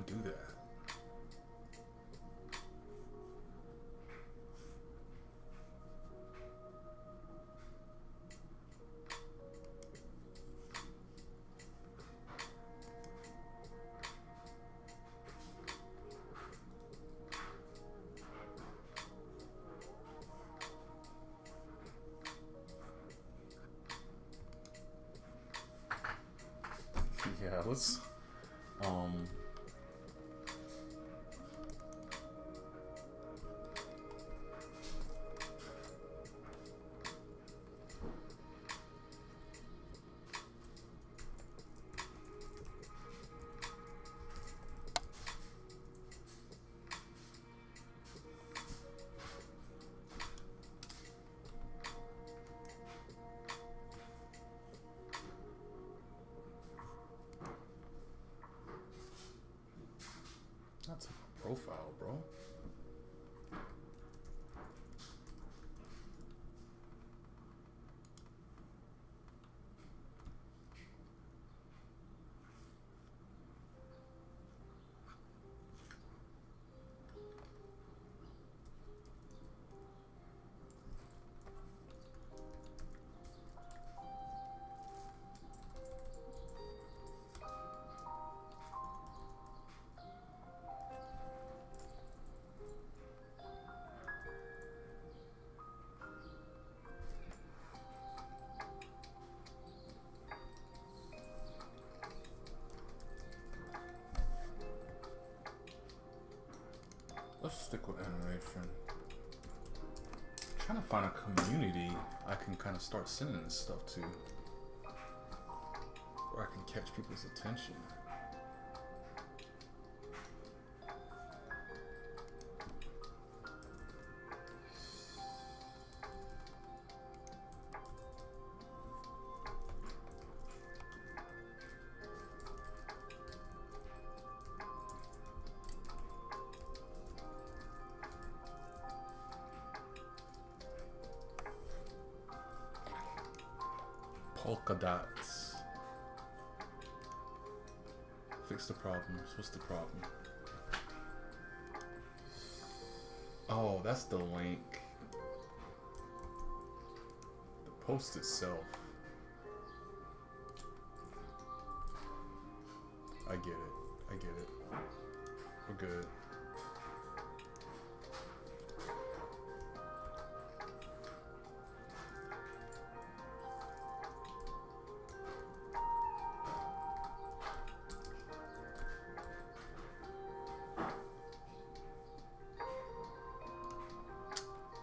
even do that? Yeah, let's that's a profile, bro. Let's stick with animation. I'm trying to find a community I can kind of start sending this stuff to, where I can catch people's attention. Polka dots. Fix the problems. What's the problem? Oh, that's the link. The post itself. I get it. I get it. We're good.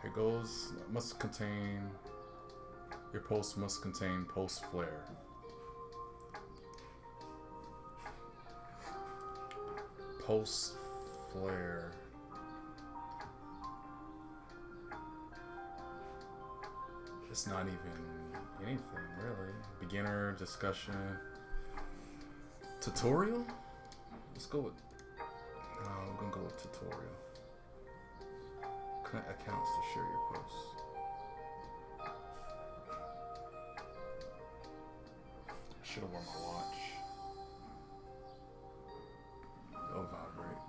Here goes. Must contain. Your post must contain post flare. Post flare. It's not even anything really. Beginner discussion. Tutorial? Let's go with. We're gonna go with tutorial. Connect accounts to share your posts. I should have worn my watch. It'll vibrate.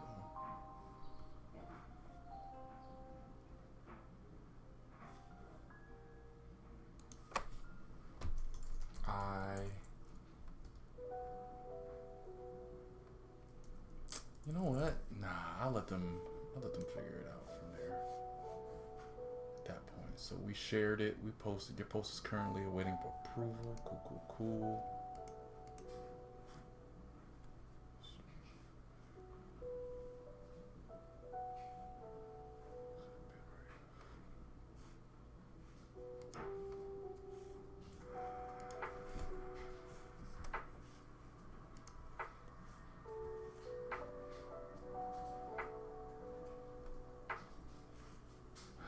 You know what? Nah, I'll let them figure it out from there. At that point. So we shared it, we posted. Your post is currently awaiting approval. Cool.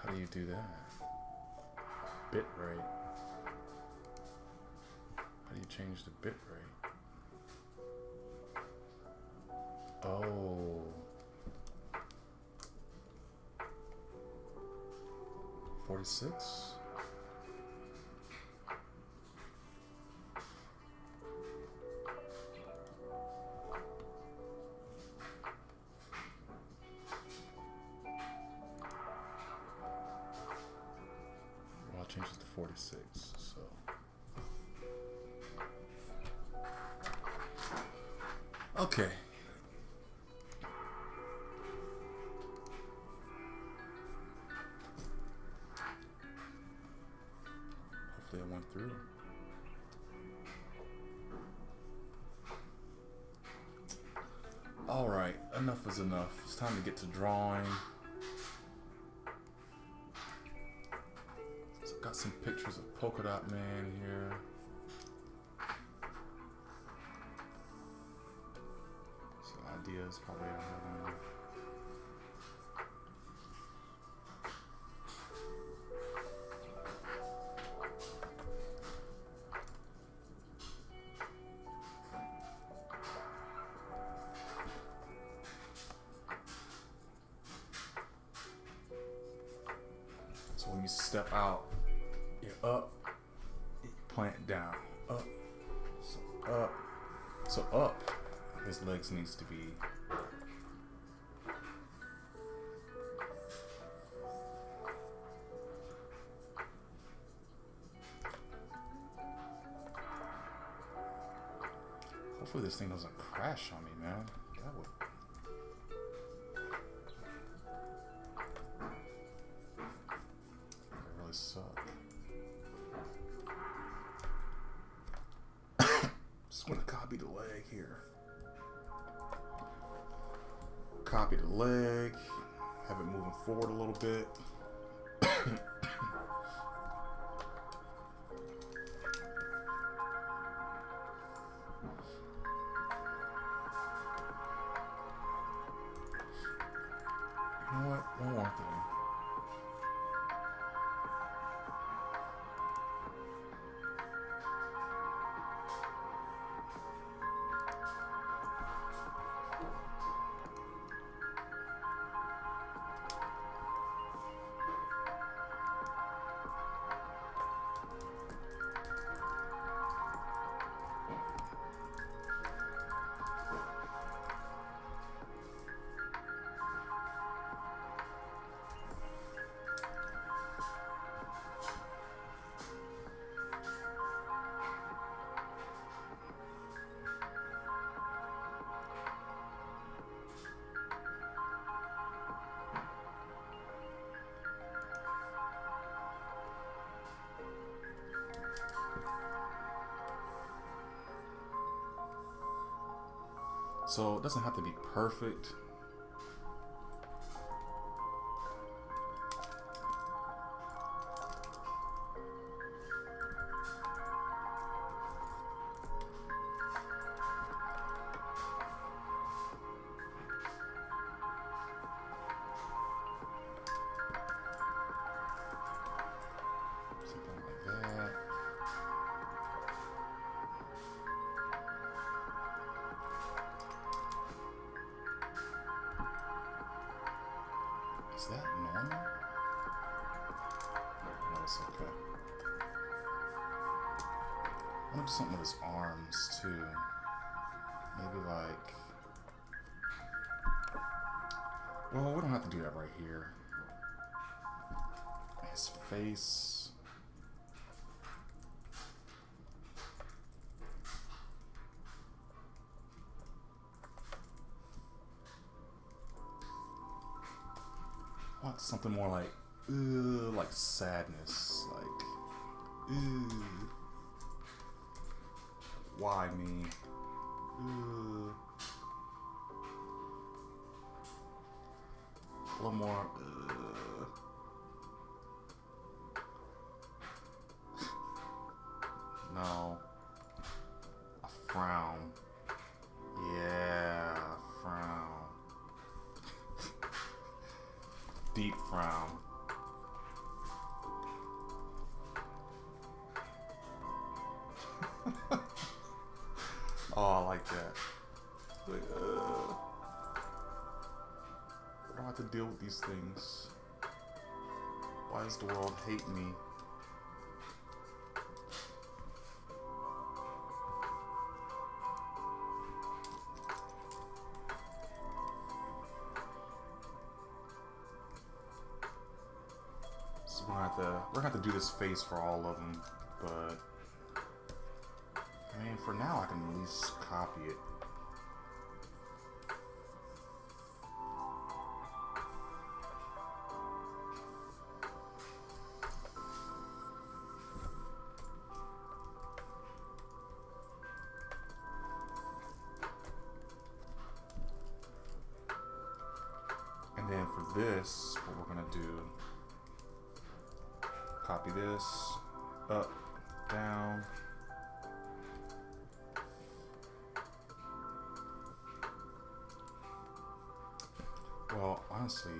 How do you do that? Bit rate. How do you change the bit rate? Oh. 46? 46. So okay. Hopefully I went through. All right, enough is enough. It's time to get to drawing. So got some pictures of Polka Dot Man here. Some ideas probably on that one. So when you step out, you're up, you plant down, up, so up, so up. His legs needs to be hopefully this thing doesn't crash on me, man. That would really suck. Just want to copy the leg here. Copy the leg. Have it moving forward a little bit. You know what? One more thing. So it doesn't have to be perfect. Something like that. Is that normal? No, it's okay. I want to do something with his arms too. Maybe like... Well, we don't have to do that right here. His face... I want something more like sadness, like, why me? A little more, no, a frown, yeah, a frown. Deep frown. Oh, I like that. Like, I don't have to deal with these things. Why does the world hate me? We're gonna have to do this face for all of them, but I mean, for now I can at least copy it. And then for this, what we're gonna do, copy this, up, down. Well, honestly,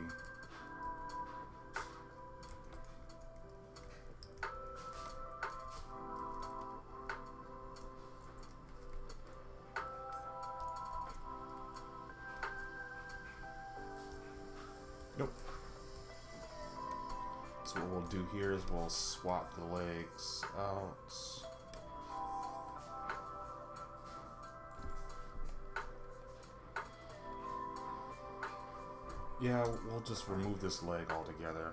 nope. So what we'll do here is we'll swap the legs out. Yeah, we'll just remove this leg altogether.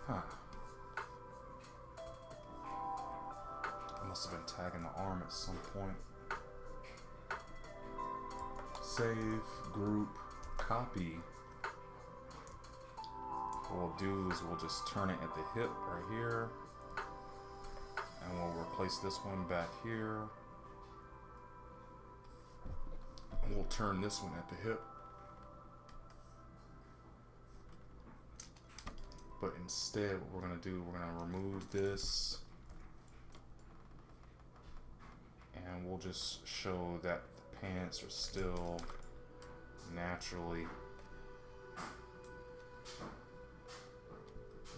Huh. I must have been tagging the arm at some point. Save, group, copy. What we'll do is we'll just turn it at the hip right here. And we'll replace this one back here. And we'll turn this one at the hip. But instead, what we're going to do, we're going to remove this. And we'll just show that the pants are still naturally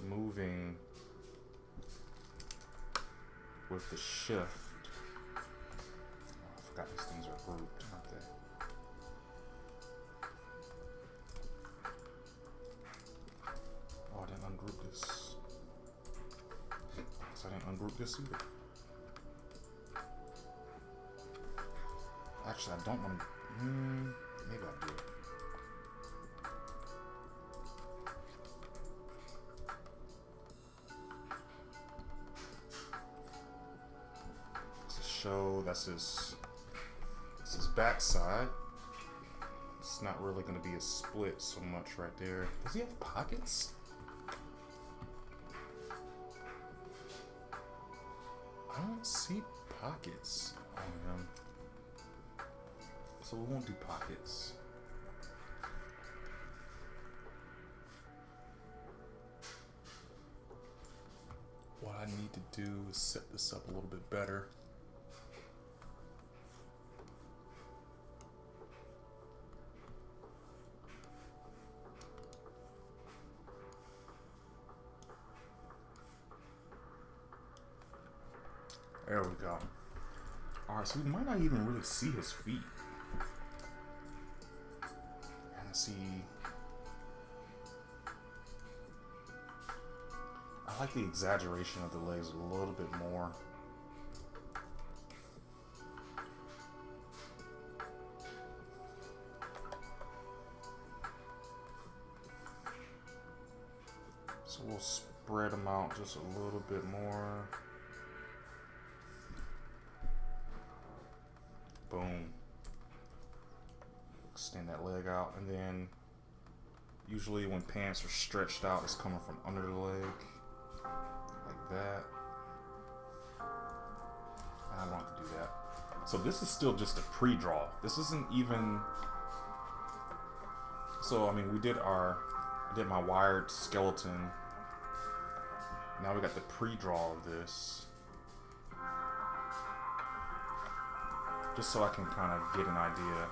moving with the shift. Oh, I forgot these things are grouped, aren't they? Oh, I didn't ungroup this. So I didn't ungroup this either. Actually, I don't want to. Maybe I do. Show that's his backside. It's not really going to be a split so much right there. Does he have pockets? I don't see pockets on him, so we won't do pockets. What I need to do is set this up a little bit better. There we go. Alright, so we might not even really see his feet. And see. I like the exaggeration of the legs a little bit more. So we'll spread them out just a little bit more. Boom. Extend that leg out, and then usually when pants are stretched out, it's coming from under the leg, like that. I don't want to do that. So this is still just a pre-draw. This isn't even. So I mean, I did my wired skeleton. Now we got the pre-draw of this. Just so I can kind of get an idea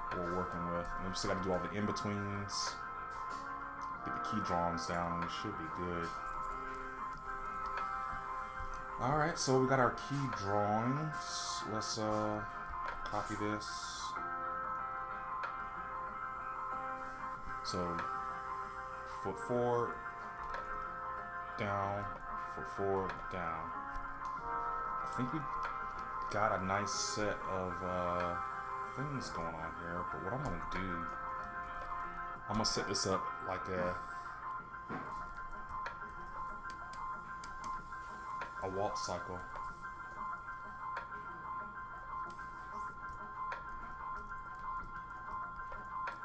what we're working with. And we still got to do all the in-betweens. Get the key drawings down and we should be good. Alright, so we got our key drawings. Let's copy this. So, foot forward, down, foot forward, down. I think we got a nice set of things going on here, but what I'm gonna do, I'm gonna set this up like a walk cycle.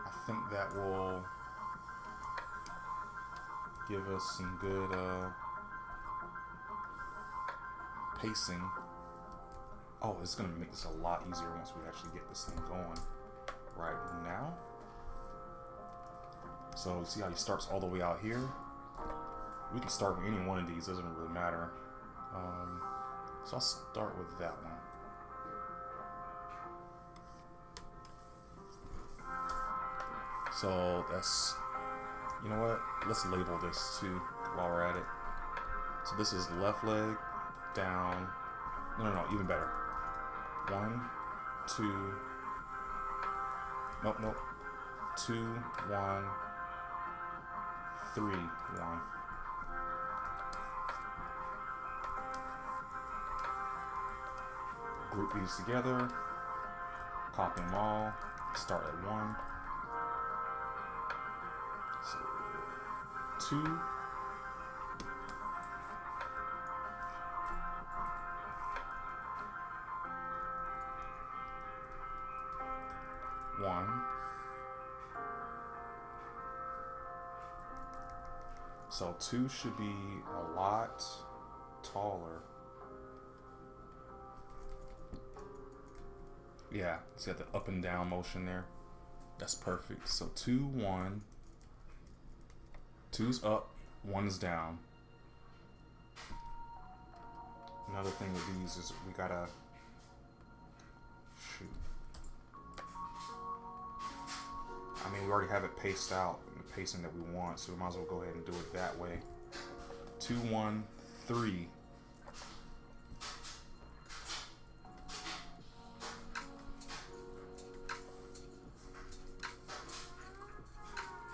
I think that will give us some good pacing. Oh, it's gonna make this a lot easier once we actually get this thing going right now. So see how he starts all the way out here? We can start with any one of these, doesn't really matter. So I'll start with that one. So that's, you know what? Let's label this too while we're at it. So this is left leg, down. No, even better. 1, 2. Nope. 2, 1, 3, 1. Group these together. Copy them all. Start at 1. So 2. 1. So 2 should be a lot taller. Yeah, see the up and down motion there. That's perfect. So 2, 1. 2's up, 1's down. Another thing with these is we gotta shoot. I mean, we already have it paced out in the pacing that we want, so we might as well go ahead and do it that way. 2, 1, 3.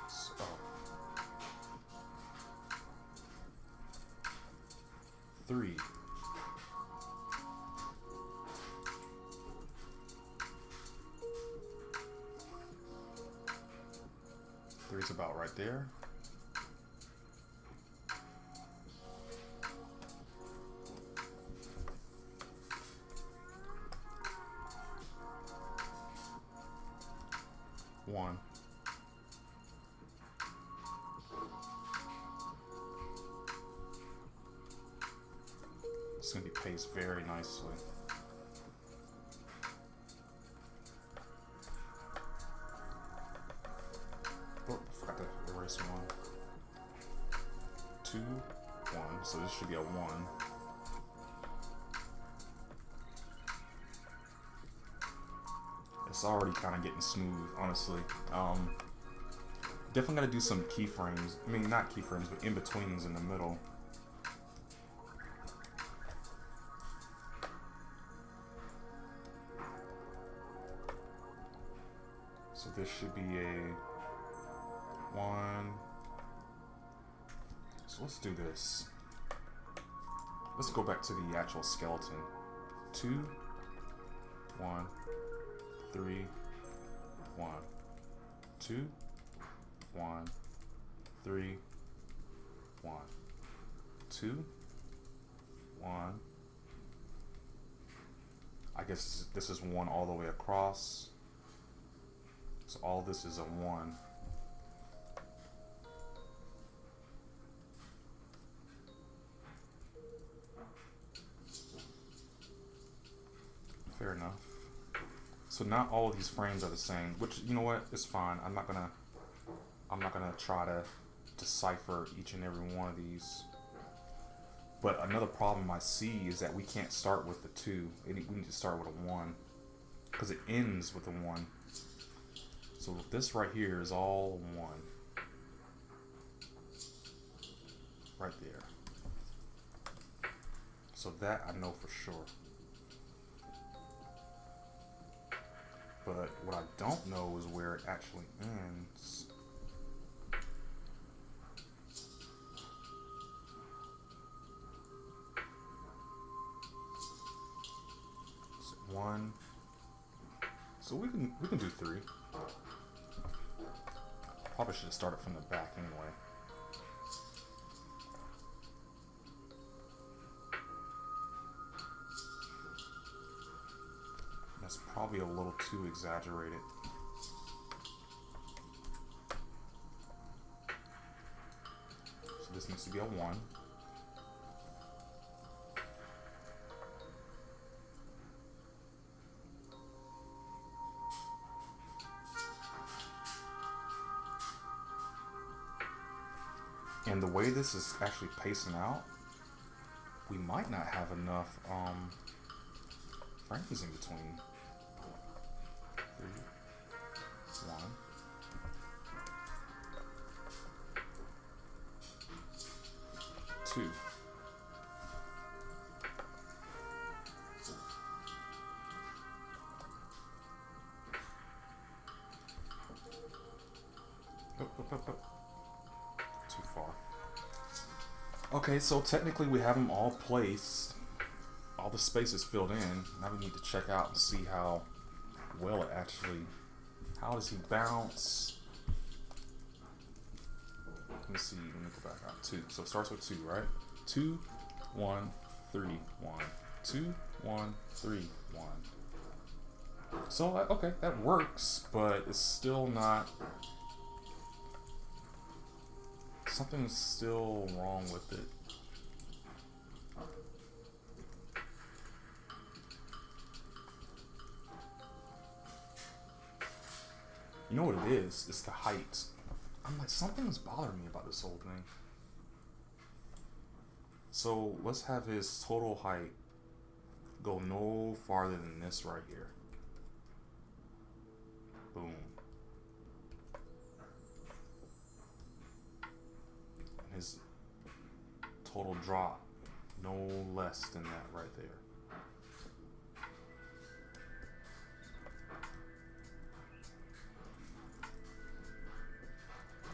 So 3. 3's about right there. One. It's going to be paced very nicely. Oh, forgot to erase 1. 2, 1. So this should be a 1. It's already kind of getting smooth, honestly. Definitely gotta do some keyframes. I mean, not keyframes, but in-betweens in the middle. So this should be a 1. So let's do this. Let's go back to the actual skeleton. 2, 1, 3, 1, 2, 1, 3, 1, 2, 1. I guess this is 1 all the way across. So all this is a 1. Fair enough. So not all of these frames are the same, which, you know what, it's fine. I'm not gonna try to decipher each and every one of these. But another problem I see is that we can't start with the 2. We need to start with a 1, because it ends with a 1. So this right here is all 1. Right there. So that I know for sure. But what I don't know is where it actually ends. 1. So we can do 3. Probably should have started from the back anyway. That's probably a little too exaggerated. So this needs to be a 1. And the way this is actually pacing out, we might not have enough frames in between. 3, 1. Two. Too far. Okay, so technically we have them all placed. All the space is filled in. Now we need to check out and see how well it actually... How does he bounce? Let me see. Let me go back out. 2. So it starts with 2, right? 2, 1, 3, 1. 2, 1, 3, 1. So, okay, that works, but it's still not... Something's still wrong with it. You know what it is? It's the height. I'm like, something's bothering me about this whole thing. So let's have his total height go no farther than this right here. Boom. And his total drop no less than that right there.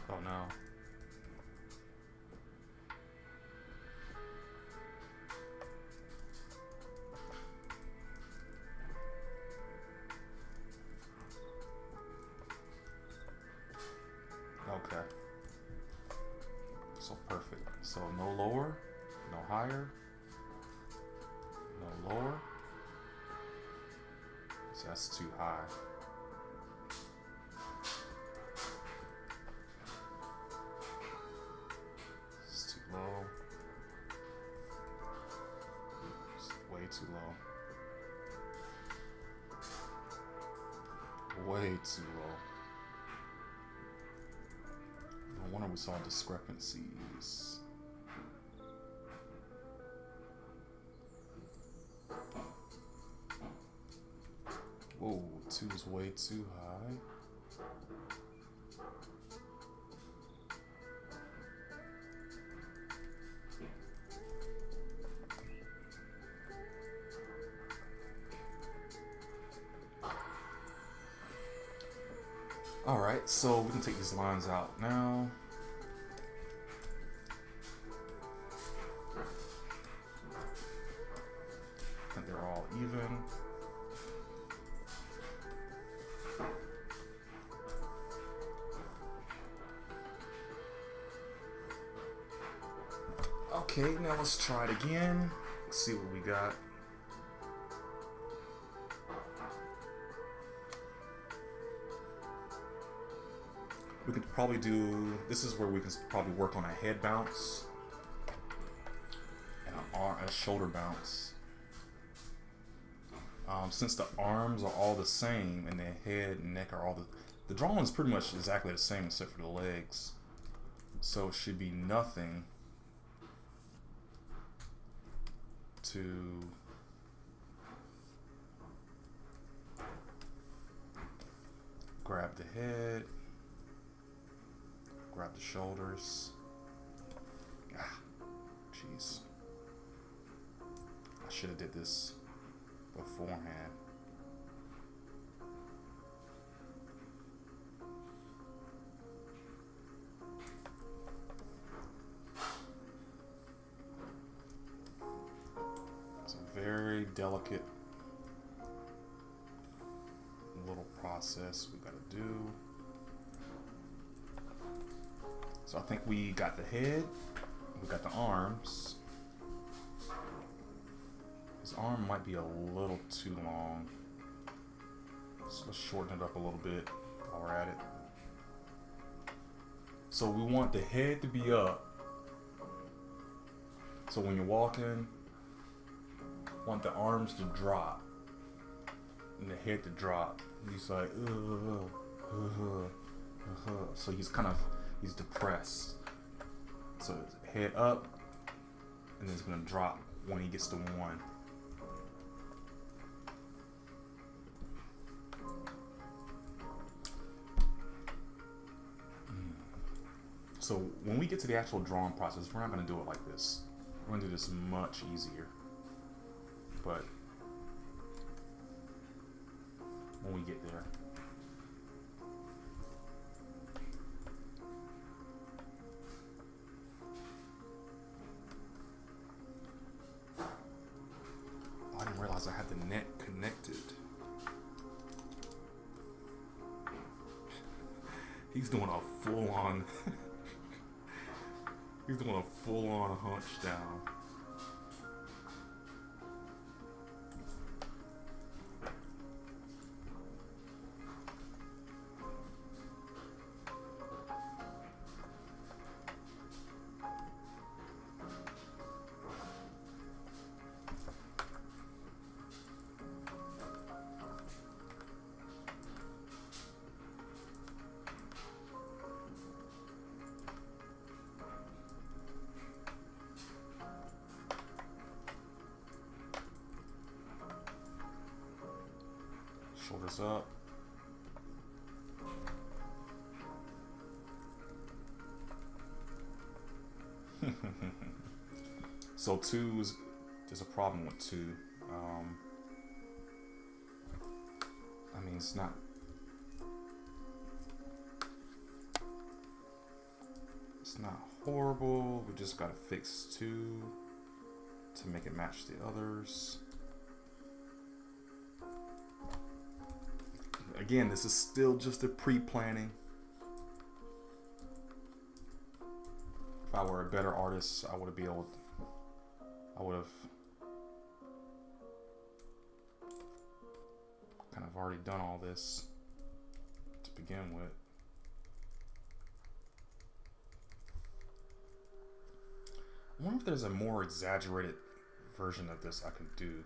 Oh no. Okay. So perfect. So no lower, no higher, no lower. So that's too high. It's too low. It's way too low. Way too low. No wonder we saw discrepancies. Whoa, 2 is way too high. Alright, so we can take these lines out now. I think they're all even. Okay, now let's try it again. Let's see what we got. We could probably do, this is where we can probably work on a head bounce and a shoulder bounce. Since the arms are all the same and the head and neck are all the drawing is pretty much exactly the same except for the legs. So it should be nothing to grab the head, grab the shoulders. Ah, jeez. I should have did this beforehand. It's a very delicate little process we gotta do. So I think we got the head, we got the arms. His arm might be a little too long. So let's shorten it up a little bit while we're at it. So we want the head to be up. So when you're walking, want the arms to drop and the head to drop. He's like, so he's depressed. So head up, and then it's gonna drop when he gets to 1. So when we get to the actual drawing process, we're not gonna do it like this. We're gonna do this much easier. But when we get there. Oh, I didn't realize I had the net connected. He's doing a full-on he's doing a full-on hunch down. Shoulders up. So 2 is, there's a problem with 2. I mean, it's not horrible. We just gotta fix 2 to make it match the others. Again, this is still just a pre-planning. If I were a better artist, I would have kind of already done all this to begin with. I wonder if there's a more exaggerated version of this I can do.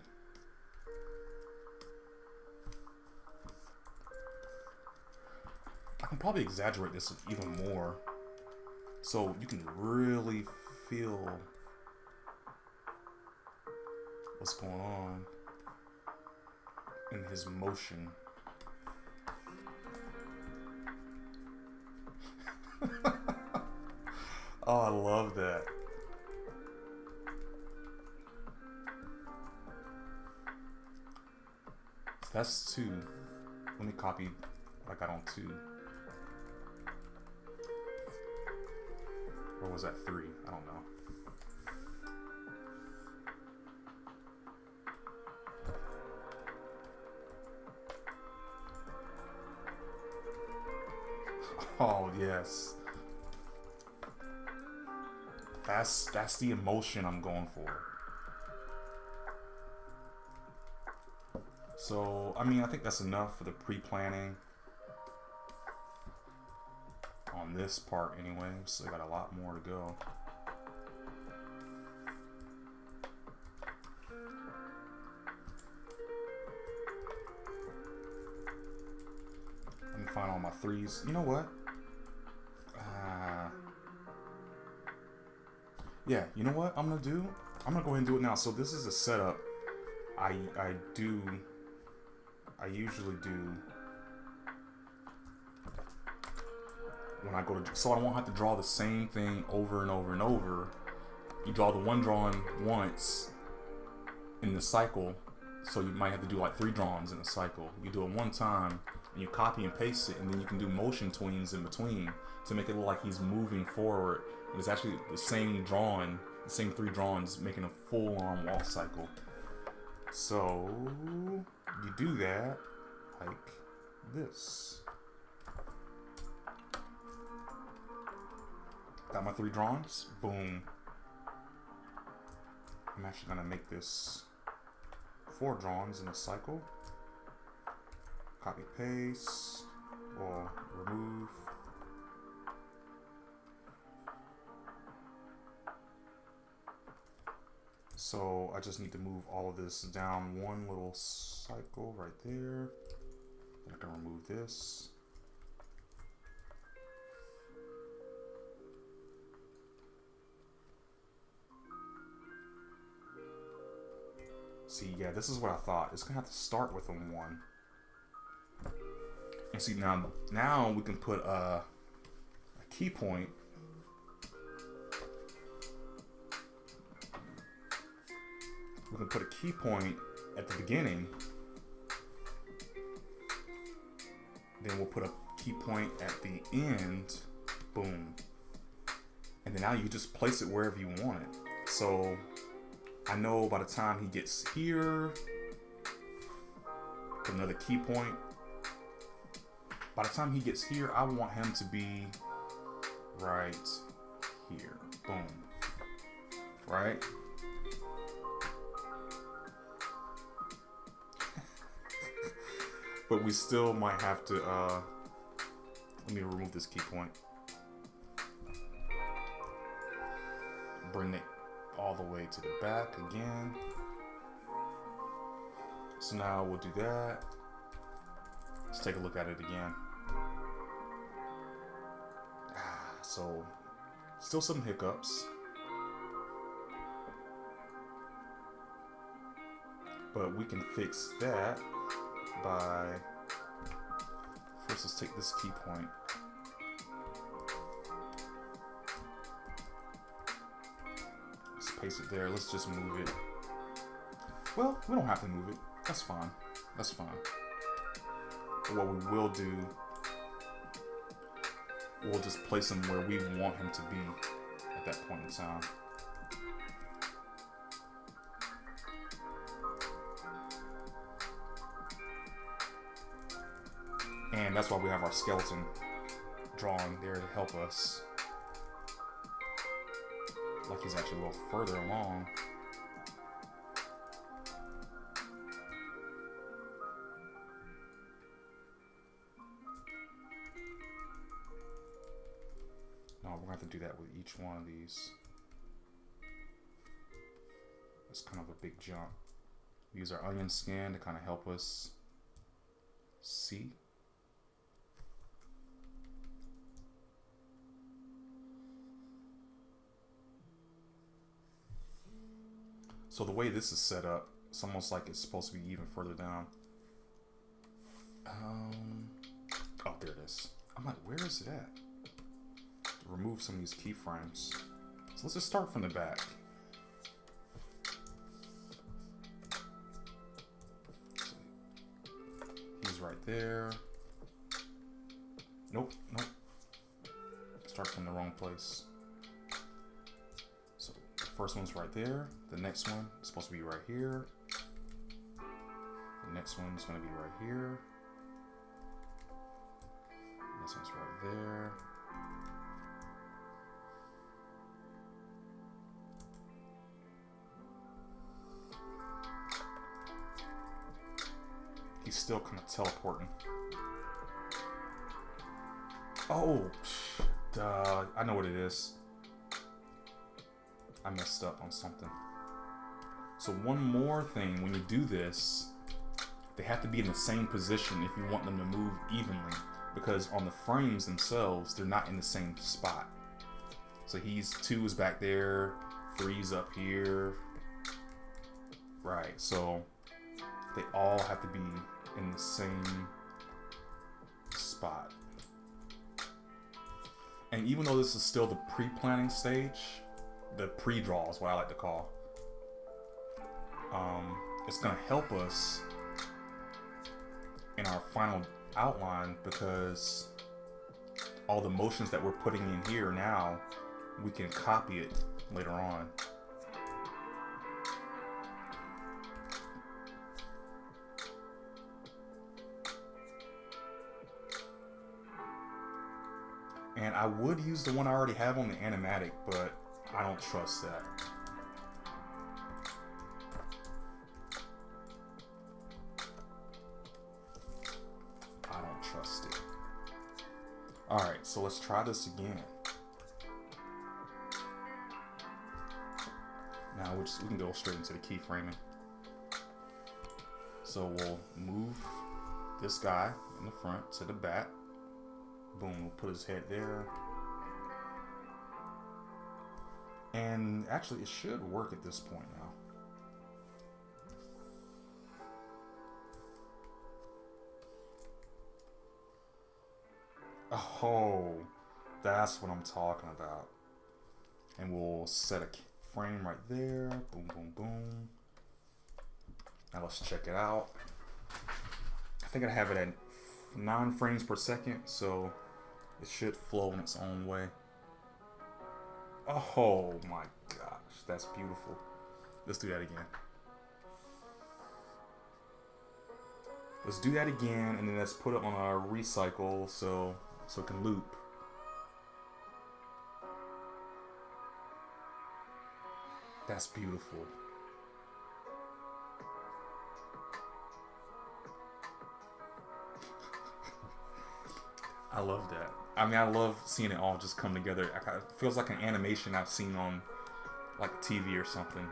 I can probably exaggerate this even more so you can really feel what's going on in his motion. Oh, I love that. So that's 2. Let me copy what I got on 2. Or was that 3? I don't know. Oh, yes. That's the emotion I'm going for. So, I mean, I think that's enough for the pre-planning. On this part anyway, so I got a lot more to go. Let me find all my 3s. You know what? Yeah, you know what I'm gonna do? I'm gonna go ahead and do it now. So this is a setup I usually do when I go to, so I won't have to draw the same thing over and over and over. You draw the one drawing once in the cycle, so you might have to do like 3 drawings in a cycle. You do it one time and you copy and paste it, and then you can do motion tweens in between to make it look like he's moving forward, and it's actually the same drawing, the same 3 drawings making a full-on walk cycle. So you do that, like this. Got my 3 drawings. Boom. I'm actually gonna make this 4 drawings in a cycle. Copy paste or remove. So I just need to move all of this down one little cycle right there. Then I can remove this. See, yeah, this is what I thought. It's gonna have to start with a 1. And see, now we can put a key point. We can put a key point at the beginning. Then we'll put a key point at the end. Boom. And then now you just place it wherever you want it. So I know by the time he gets here, put another key point. By the time he gets here, I want him to be right here. Boom. Right? But we still might have to, let me remove this key point. Bring it all the way to the back again. So now we'll do that. Let's take a look at it again. So still some hiccups. But we can fix that by, first let's take this key point. Let's paste it there. Let's just move it. Well, we don't have to move it. That's fine. That's fine. But what we will do, we'll just place him where we want him to be at that point in time. And that's why we have our skeleton drawing there to help us. Like he's actually a little further along. No, we're going to have to do that with each one of these. It's kind of a big jump. We use our onion scan to kind of help us see. So the way this is set up, it's almost like it's supposed to be even further down. Oh, there it is. I'm like, where is it at? To remove some of these keyframes. So let's just start from the back. He's right there. Nope, nope. Start from the wrong place. So the first one's right there. The next one is supposed to be right here. The next one's going to be right here. This one's right there. He's still kind of teleporting. Oh, duh. I know what it is. I messed up on something. So one more thing, when you do this, they have to be in the same position if you want them to move evenly. Because on the frames themselves, they're not in the same spot. So 2 is back there, 3's up here. Right, so they all have to be in the same spot. And even though this is still the pre-planning stage, the pre-draw is what I like to call, it's going to help us in our final outline, because all the motions that we're putting in here now, we can copy it later on. And I would use the one I already have on the animatic, but I don't trust that. I don't trust it. Alright, so let's try this again. Now we can go straight into the keyframing. So we'll move this guy in the front to the back. Boom, we'll put his head there. And actually it should work at this point now. Oh, that's what I'm talking about. And we'll set a frame right there. Boom, boom, boom. Now let's check it out. I think I have it at 9 frames per second, so it should flow in its own way. Oh my gosh, that's beautiful. Let's do that again. Let's do that again, and then let's put it on our recycle so it can loop. That's beautiful. I love that. I mean, I love seeing it all just come together. It feels like an animation I've seen on like TV or something.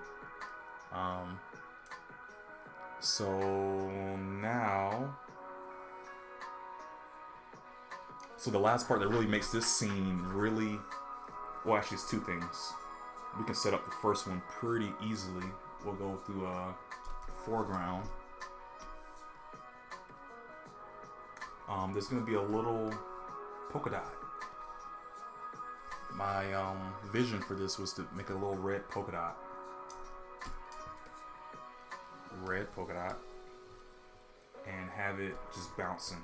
So now, so the last part that really makes this scene really, well, actually it's 2 things. We can set up the first one pretty easily. We'll go through foreground. There's gonna be a little polka dot. My vision for this was to make a little red polka dot. Red polka dot. And have it just bouncing.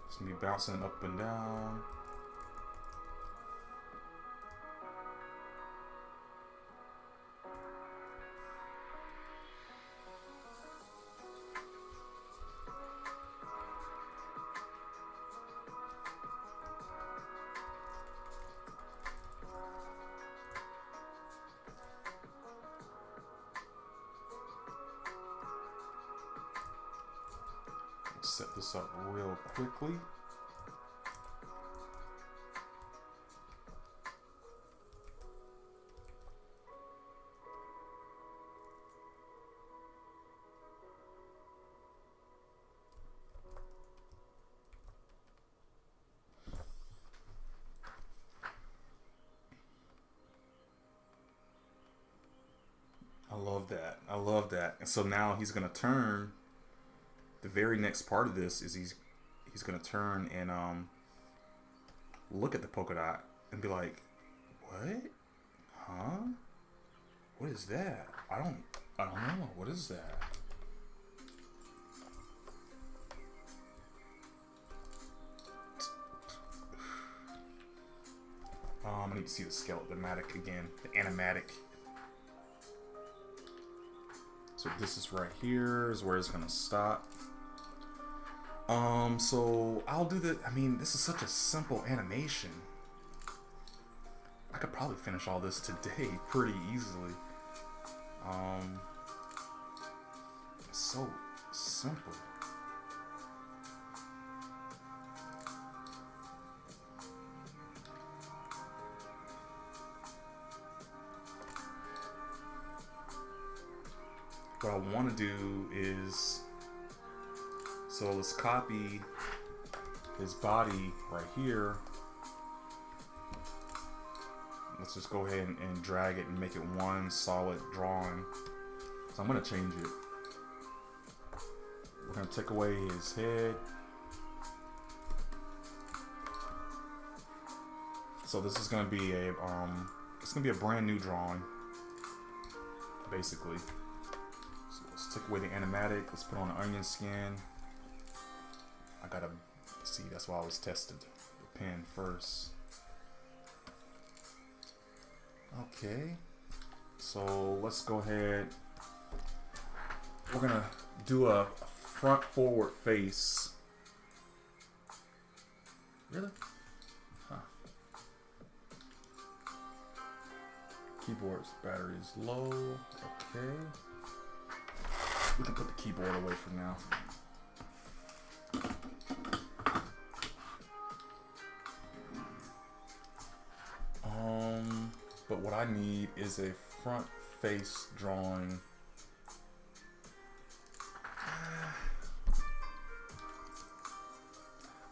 It's gonna be bouncing up and down. Set this up real quickly. I love that. I love that. And so now he's gonna turn. The very next part of this is he's gonna turn and look at the polka dot and be like, what? Huh? What is that? I don't know. What is that? I need to see the skeleton-matic again, the animatic. So this is right here is where it's gonna stop. So I'll do the, I mean, this is such a simple animation. I could probably finish all this today pretty easily. It's so simple. What I want to do is, so let's copy his body right here. Let's just go ahead and drag it and make it one solid drawing. So I'm going to change it. We're going to take away his head. So this is going to be a it's going to be a brand new drawing, basically. So let's take away the animatic. Let's put on the onion skin. I gotta see, that's why I was tested the pen first. Okay, so let's go ahead we're gonna do a front forward face. Really? Huh. Keyboard's battery is low. Okay. We can put the keyboard away for now. But what I need is a front face drawing.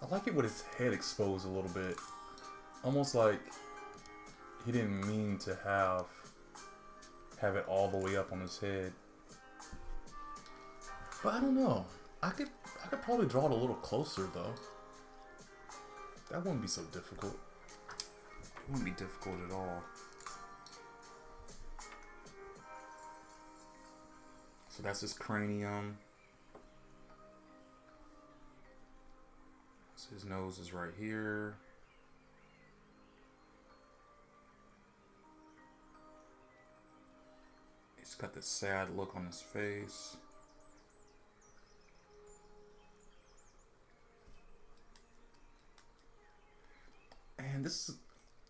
I like it with his head exposed a little bit. Almost like he didn't mean to have it all the way up on his head. But I don't know. I could probably draw it a little closer though. That wouldn't be so difficult. It wouldn't be difficult at all. So that's his cranium. So his nose is right here. He's got this sad look on his face. And this is,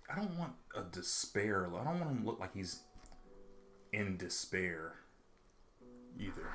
I don't want a despair. I don't want him to look like he's in despair either.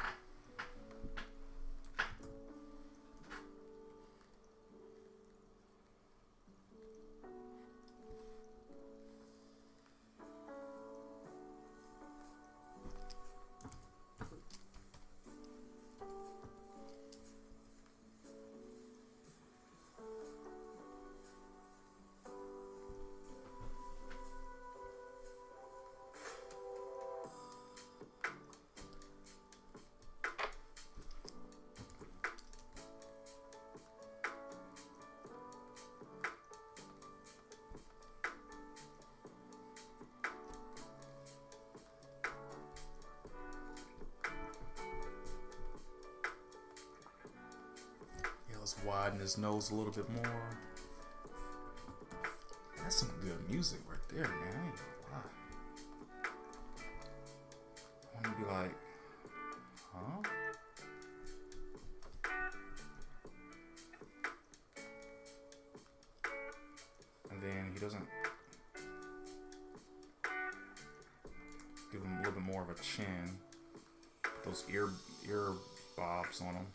Let's widen his nose a little bit more. That's some good music right there, man. I ain't gonna lie. I want to be like, huh? And then he doesn't give him a little bit more of a chin. Put those ear bobs on him.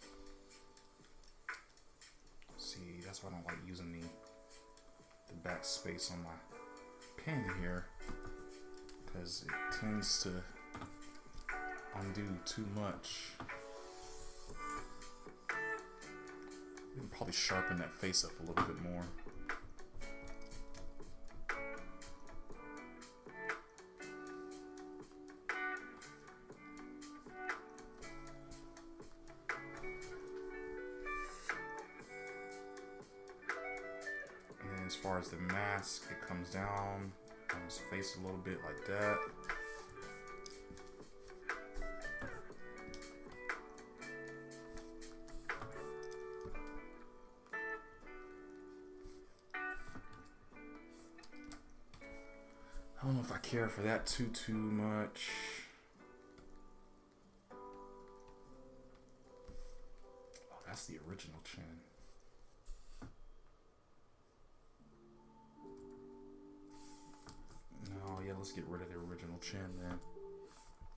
See, that's why I don't like using the backspace on my pen here, because it tends to undo too much. We can probably sharpen that face up a little bit more. As far as the mask, it comes down on his face a little bit like that. I don't know if I care for that too much. Oh, that's the original chin. Yeah, let's get rid of the original chin then.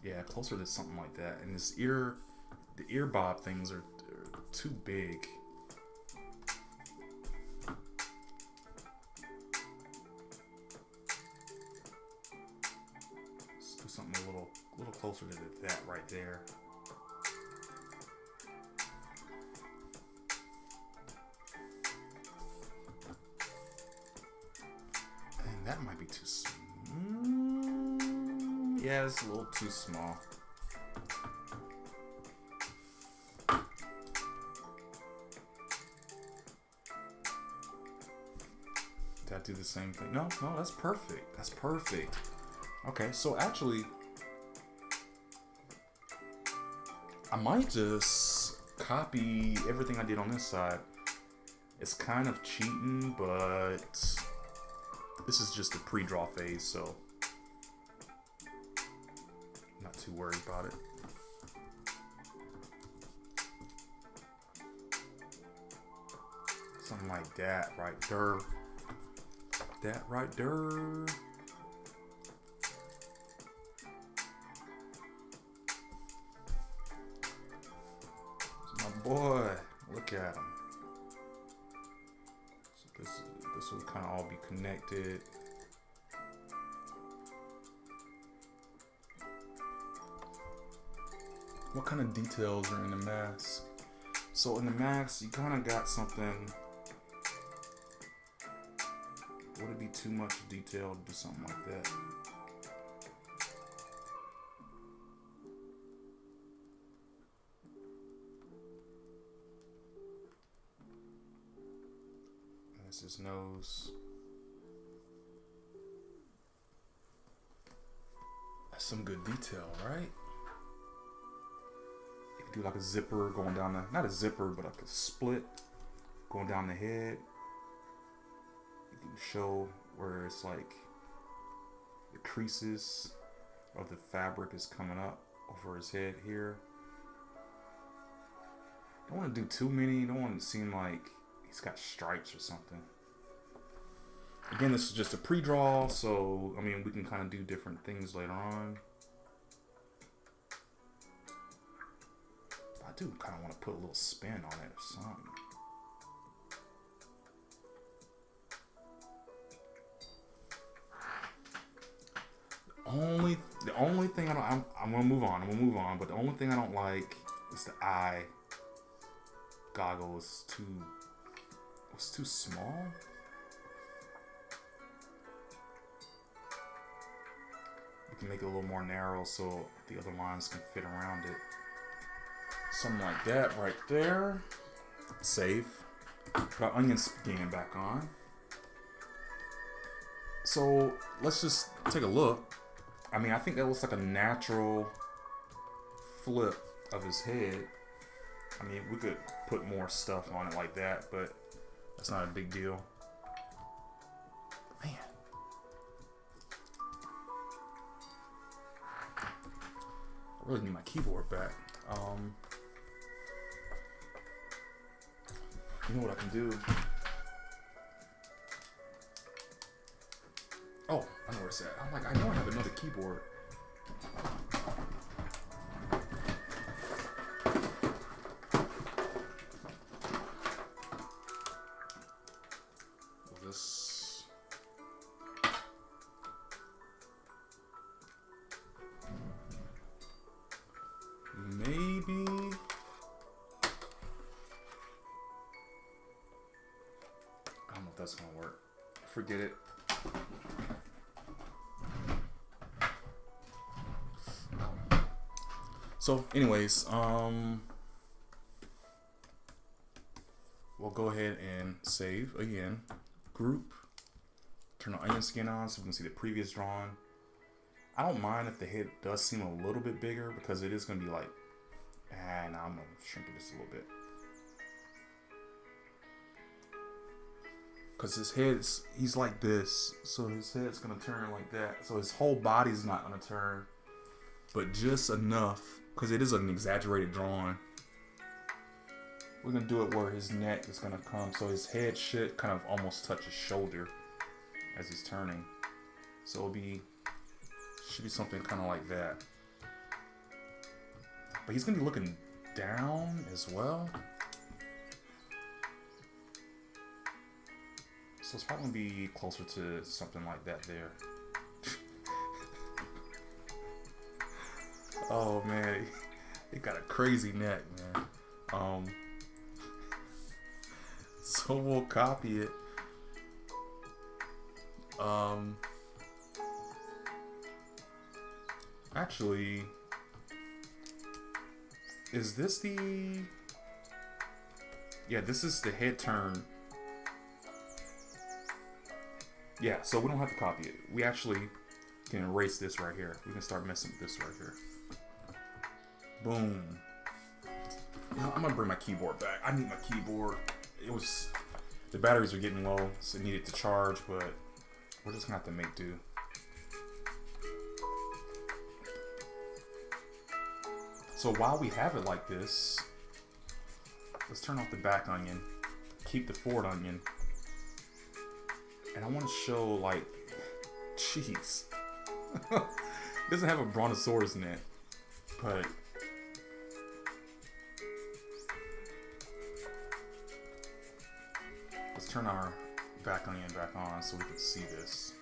Yeah, closer to something like that. And this the ear bob things are too big. Let's do something a little closer to that right there. And that might be too small. Yeah, it's a little too small. Did I do the same thing? No, that's perfect. That's perfect. Okay, so actually, I might just copy everything I did on this side. It's kind of cheating, but this is just the pre-draw phase, so not too worried about it. Something like that right there. That right there. My boy, look at him. So this will kind of all be connected. What kind of details are in the mask? So in the mask, you kind of got something. Would it be too much detail to do something like that? That's his nose. That's some good detail, right? You could do like a zipper going down the, not a zipper, but like a split going down the head. You can show where it's like the creases of the fabric is coming up over his head here. Don't want to do too many. Don't want it to seem like he's got stripes or something. Again, this is just a pre-draw, so I mean we can kind of do different things later on. I do kind of want to put a little spin on it or something. The only thing I don't, I'm gonna move on. But the only thing I don't like is the eye goggle is too small. We can make it a little more narrow so the other lines can fit around it. Something like that right there. Save. Put our onion skin back on. So let's just take a look. I mean, I think that looks like a natural flip of his head. I mean, we could put more stuff on it like that, but that's not a big deal. Man. I really need my keyboard back. You know what I can do? Oh, I know where it's at. I'm like, I know I have another keyboard. This. Maybe. I don't know if that's gonna work. Forget it. So anyways, we'll go ahead and save again, group, turn the onion skin on so we can see the previous drawing. I don't mind if the head does seem a little bit bigger because it is going to be like, and I'm going to shrink it just a little bit. Because his head's, he's like this, so his head's going to turn like that. So his whole body's not going to turn, but just enough. Because it is an exaggerated drawing. We're going to do it where his neck is going to come. So his head should kind of almost touch his shoulder as he's turning. So it'll be, should be something kind of like that. But he's going to be looking down as well. So it's probably going to be closer to something like that there. Oh man, it got a crazy neck, man. So we'll copy it. Actually, is this the? Yeah, this is the head turn. Yeah, so we don't have to copy it. We actually can erase this right here. We can start messing with this right here. Boom. You know, I'm gonna bring my keyboard back. I need my keyboard. It was, the batteries are getting low, so it needed to charge, but we're just gonna have to make do. So while we have it like this, let's turn off the back onion. keep the forward onion. And I want to show, like, jeez. It doesn't have a brontosaurus in it, but let's turn our back onion back on so we can see this.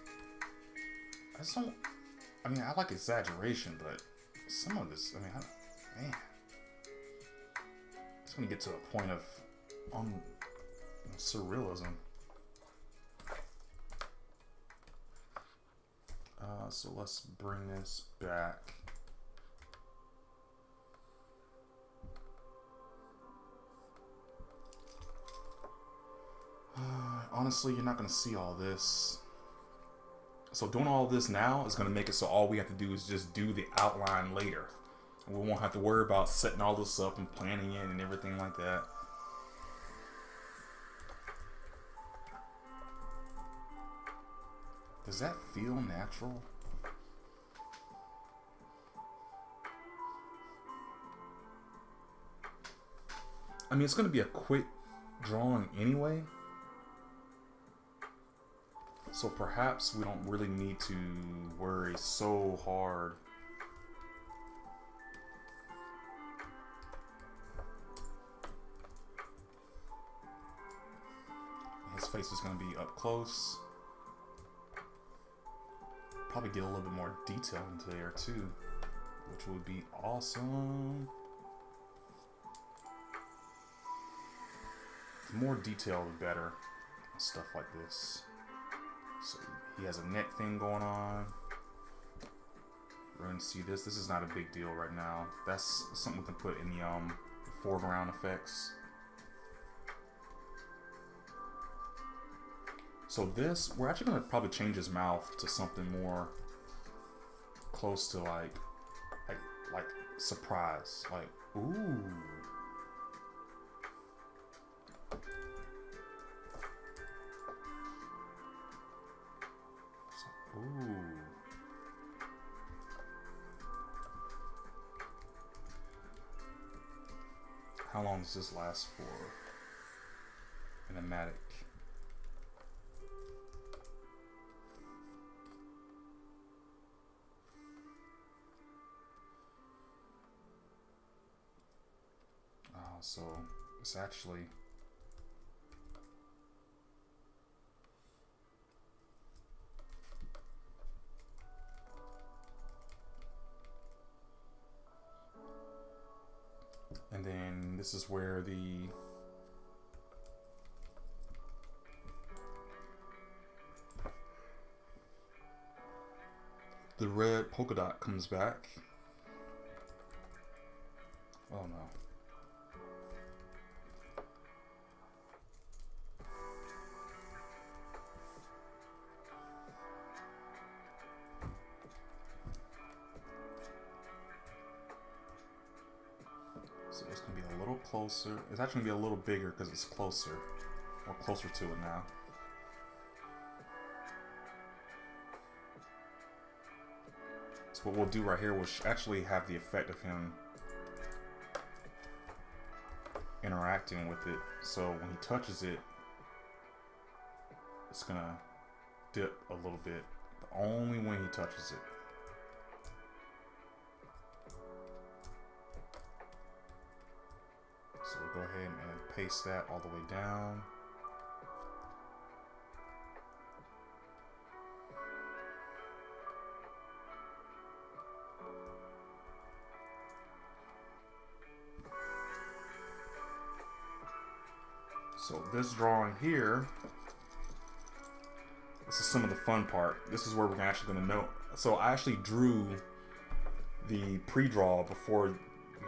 I mean, I like exaggeration, but some of this, I mean, man. It's going to get to a point of surrealism. So let's bring this back. Honestly, you're not going to see all this. So doing all this now is going to make it so all we have to do is just do the outline later. We won't have to worry about setting all this up and planning it and everything like that. Does that feel natural? I mean, it's going to be a quick drawing anyway. So perhaps we don't really need to worry so hard. His face is going to be up close. Probably get a little bit more detail into there too, which would be awesome. The more detail, the better. Stuff like this. So he has a neck thing going on. We're going to see this. This is not a big deal right now. That's something we can put in the foreground effects. So this, we're actually going to probably change his mouth to something more close to like surprise. Like, ooh. Ooh. How long does this last for? Animatic. So it's actually and then this is where the red polka dot comes back. Oh no. So it's going to be a little closer. It's actually going to be a little bigger because it's closer. Or closer to it now. So what we'll do right here will actually have the effect of him interacting with it. So when he touches it, it's going to dip a little bit. But only when he touches it. So we'll go ahead and paste that all the way down. So this drawing here, this is some of the fun part. This is where we're actually going to know. So I actually drew the pre-draw before,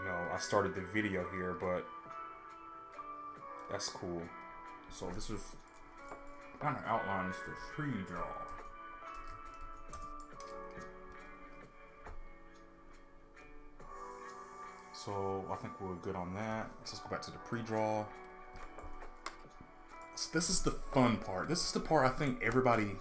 I started the video here, but that's cool. So this is kind of outlines the pre-draw. So I think we're good on that. Let's go back to the pre-draw. So this is the fun part. This is the part I think everybody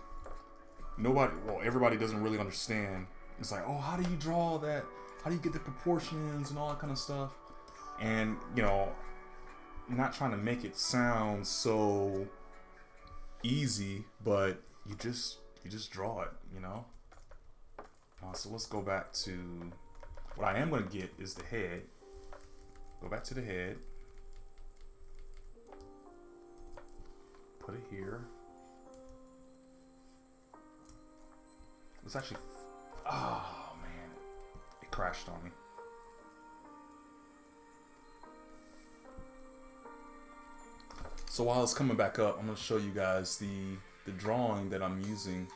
doesn't really understand. It's like, oh, how do you draw that? How do you get the proportions and all that kind of stuff? And, not trying to make it sound so easy, but you just draw it, you know. So let's go back to what I am going to get is the head. Go back to the head. Put it here. Let's actually. Oh man, it crashed on me. So while it's coming back up, I'm going to show you guys the drawing that I'm using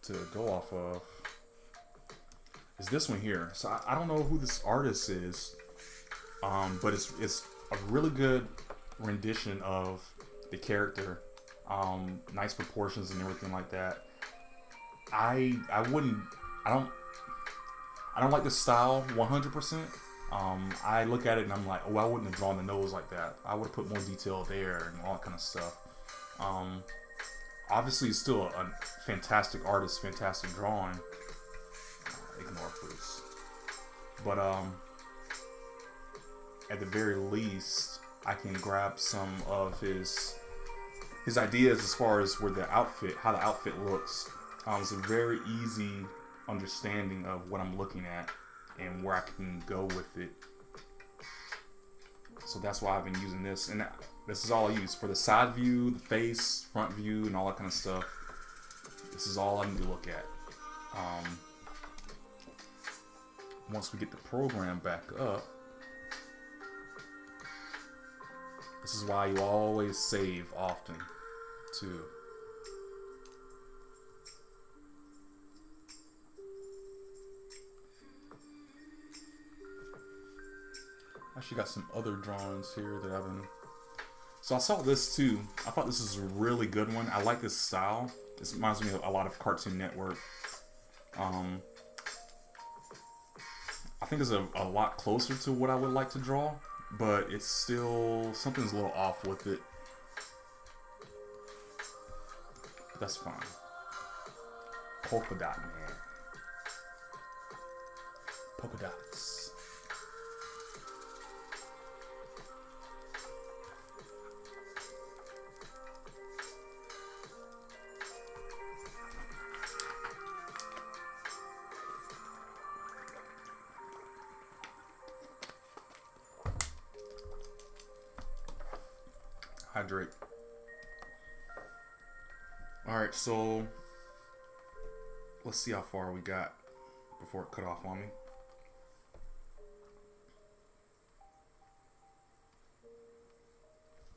to go off of. Is this one here. So I don't know who this artist is, but it's a really good rendition of the character. Nice proportions and everything like that. I don't like the style 100%. I look at it and I'm like, oh, I wouldn't have drawn the nose like that. I would have put more detail there and all that kind of stuff. Obviously, he's still a fantastic artist, fantastic drawing. Ignore, please. But at the very least, I can grab some of his ideas as far as where the outfit, how the outfit looks. It's a very easy understanding of what I'm looking at and where I can go with it. So that's why I've been using this, and this is all I use for the side view, the face, front view, and all that kind of stuff. This is all I need to look at. Once we get the program back up, this is why you always save often too. Actually got some other drawings here that I've been... So I saw this too. I thought this was a really good one. I like this style. This reminds me of a lot of Cartoon Network. I think it's a lot closer to what I would like to draw, but it's still... something's a little off with it. But that's fine. Polka dot man. Polka dots. Hydrate. Alright, so let's see how far we got before it cut off on me.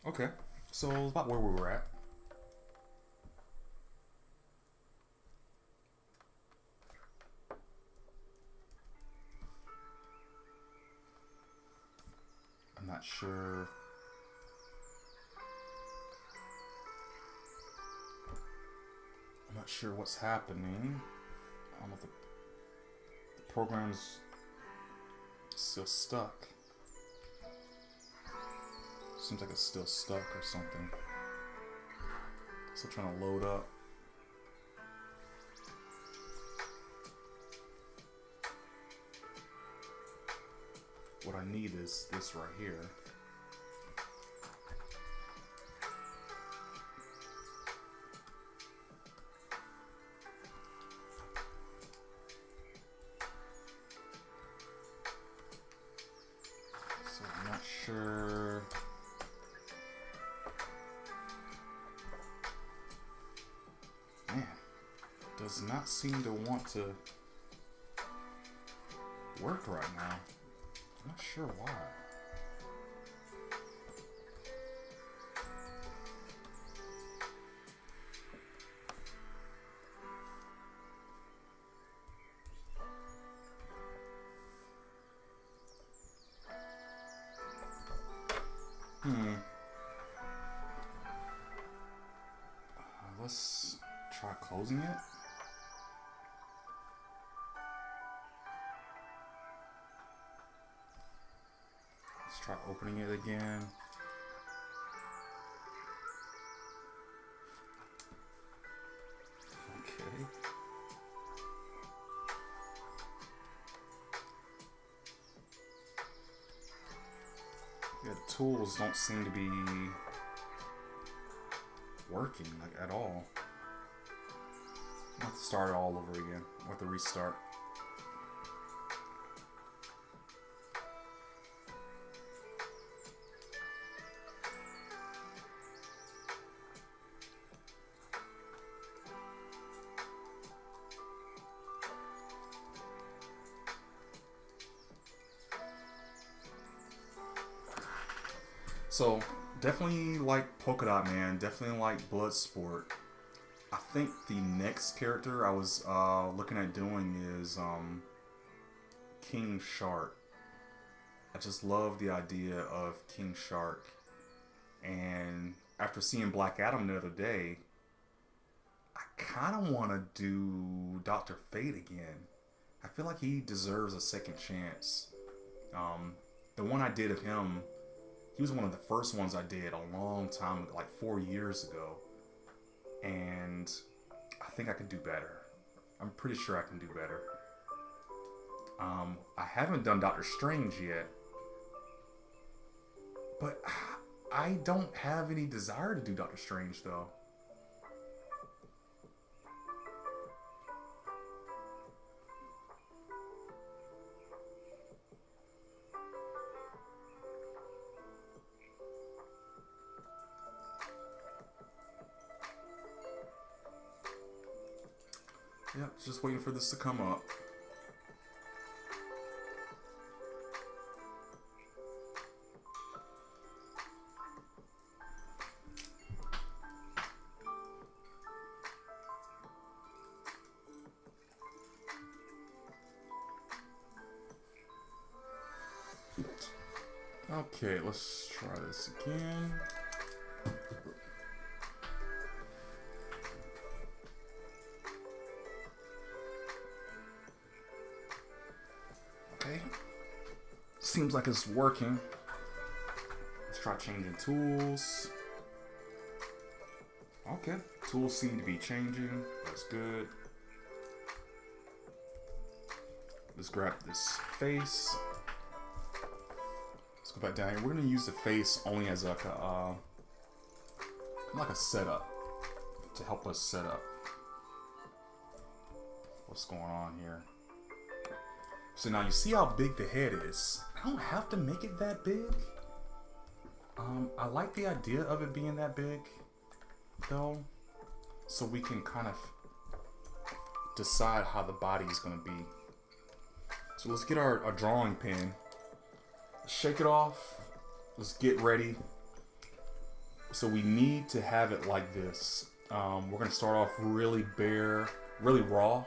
Okay, so it's about where we were at. I'm not sure. I'm not sure what's happening. I don't know if the program's still stuck. Seems like it's still stuck or something. Still trying to load up. What I need is this right here. So I'm not sure. Man, does not seem to want to work right now. I'm not sure why. Let's try closing it. Let's try opening it again. Okay. tools don't seem to be working like at all. I'll have to start it all over again. I'll have to restart. So, definitely like Polka Dot Man, definitely like Bloodsport. I think the next character I was looking at doing is King Shark. I just love the idea of King Shark. And after seeing Black Adam the other day, I kind of want to do Dr. Fate again. I feel like he deserves a second chance. The one I did of him, he was one of the first ones I did a long time ago, like 4 years ago. And I think I could do better. I'm pretty sure I can do better. I haven't done Doctor Strange yet. But I don't have any desire to do Doctor Strange, though. Yeah, just waiting for this to come up. Okay, let's try this again. Okay. Seems like it's working. Let's try changing tools. Okay, tools seem to be changing. That's good. Let's grab this face. Let's go back down here. We're gonna use the face only as like a setup to help us set up what's going on here. So now you see how big the head is. I don't have to make it that big. I like the idea of it being that big, though, so we can kind of decide how the body is going to be. So let's get our drawing pen, shake it off, let's get ready. So we need to have it like this. We're going to start off really bare, really raw,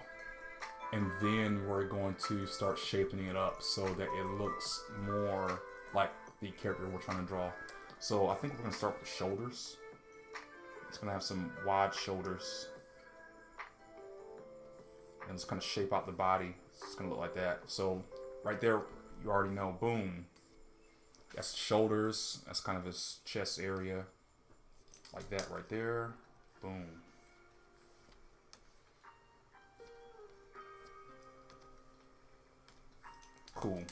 and then we're going to start shaping it up so that it looks more like the character we're trying to draw. So I think we're going to start with the shoulders. It's going to have some wide shoulders. And it's going to shape out the body. It's going to look like that. So right there, you already know, boom. That's the shoulders. That's kind of his chest area. Like that right there. Boom. Cool.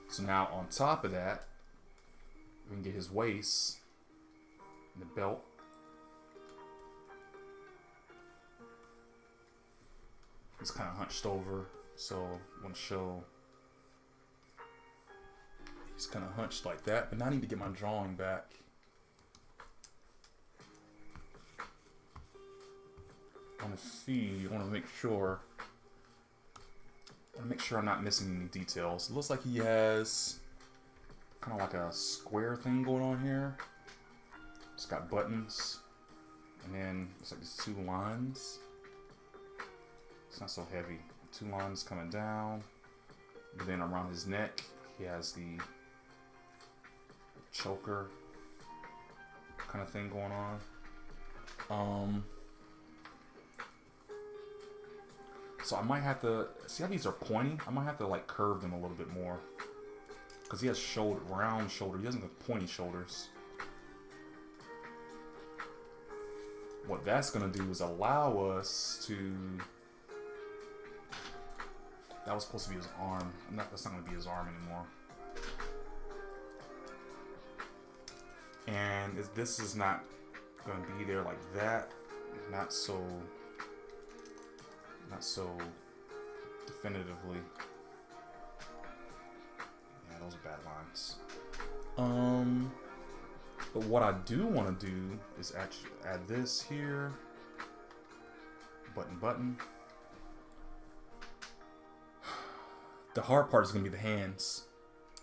So now on top of that, we can get his waist and the belt. He's kind of hunched over, so I want to show he's kind of hunched like that. But now I need to get my drawing back. I want to see, I want to make sure. Make sure I'm not missing any details. It looks like he has kind of like a square thing going on here. It's got buttons, and then it's like these two lines. It's not so heavy. Two lines coming down, and then around his neck he has the choker kind of thing going on. So I might have to, see how these are pointy? I might have to like curve them a little bit more. Because he has round shoulder. He doesn't have pointy shoulders. What that's going to do is allow us to... That was supposed to be his arm. That's not going to be his arm anymore. And this is not going to be there like that. Not so definitively. Yeah, those are bad lines. But what I do want to do is actually add this here. Button. The hard part is going to be the hands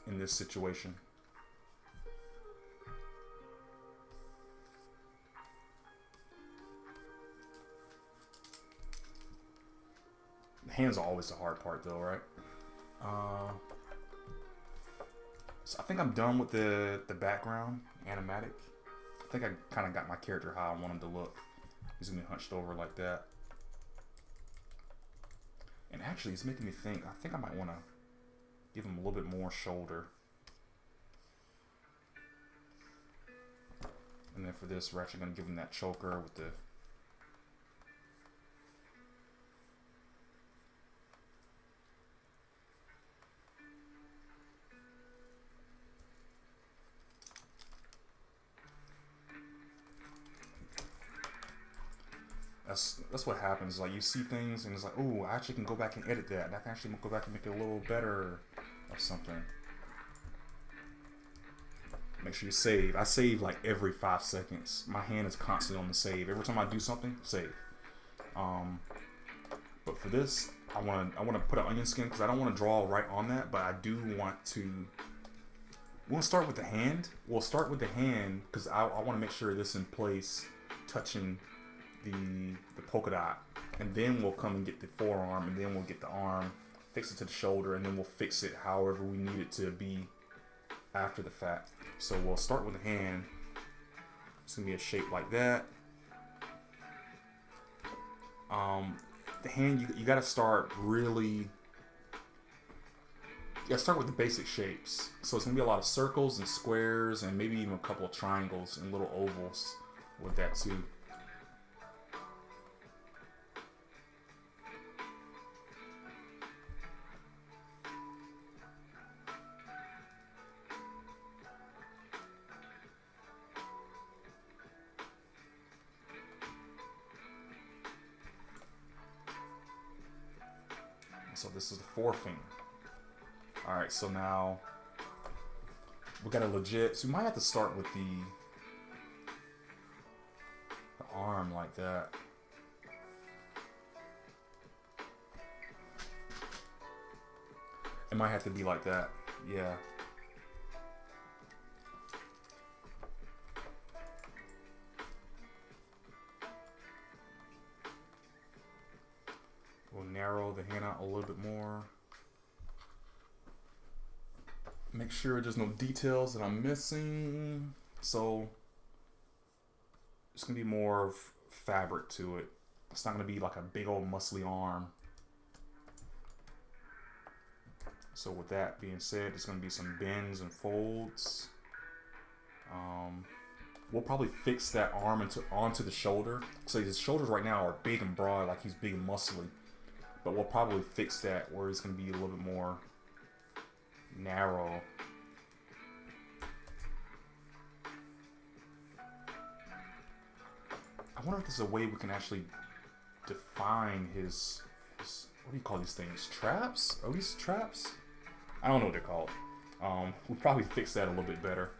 in this situation. The hands are always the hard part though, right? So I think I'm done with the background animatic. I think I kind of got my character how I want him to look. He's going to be hunched over like that. And actually, it's making me think. I think I might want to give him a little bit more shoulder. And then for this, we're actually going to give him that choker with the... That's what happens. Like, you see things and it's like, oh, I actually can go back and edit that. And I can actually go back and make it a little better or something. Make sure you save. I save like every 5 seconds. My hand is constantly on the save. Every time I do something, save. But for this, I want to put an onion skin because I don't want to draw right on that, but I do want to. We'll start with the hand. We'll start with the hand because I want to make sure this in place, touching the polka dot, and then we'll come and get the forearm, and then we'll get the arm, fix it to the shoulder, and then we'll fix it however we need it to be after the fact. So we'll start with the hand. It's gonna be a shape like that. The hand, you gotta start really. You gotta start with the basic shapes. So it's gonna be a lot of circles and squares, and maybe even a couple of triangles and little ovals with that too. So this is the forefinger. All right, so now we got a legit. So we might have to start with the arm like that. It might have to be like that. Yeah. We'll narrow the hand out a little bit more. Make sure there's no details that I'm missing. So it's gonna be more fabric to it. It's not gonna be like a big old muscly arm. So with that being said, there's gonna be some bends and folds. We'll probably fix that arm onto the shoulder. So his shoulders right now are big and broad, like he's big and muscly. But we'll probably fix that where it's going to be a little bit more narrow. I wonder if there's a way we can actually define his what do you call these things? Traps? Are these traps? I don't know what they're called. We'll probably fix that a little bit better.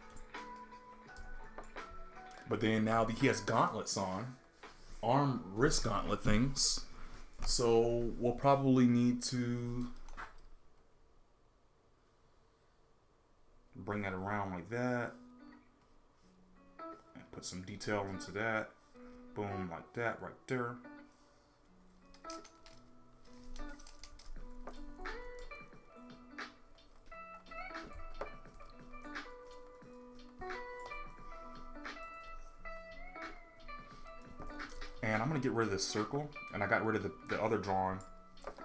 But then now that he has gauntlets on, wrist gauntlet things. So we'll probably need to bring that around like that and put some detail into that. Boom, like that right there. And I'm going to get rid of this circle, and I got rid of the other drawing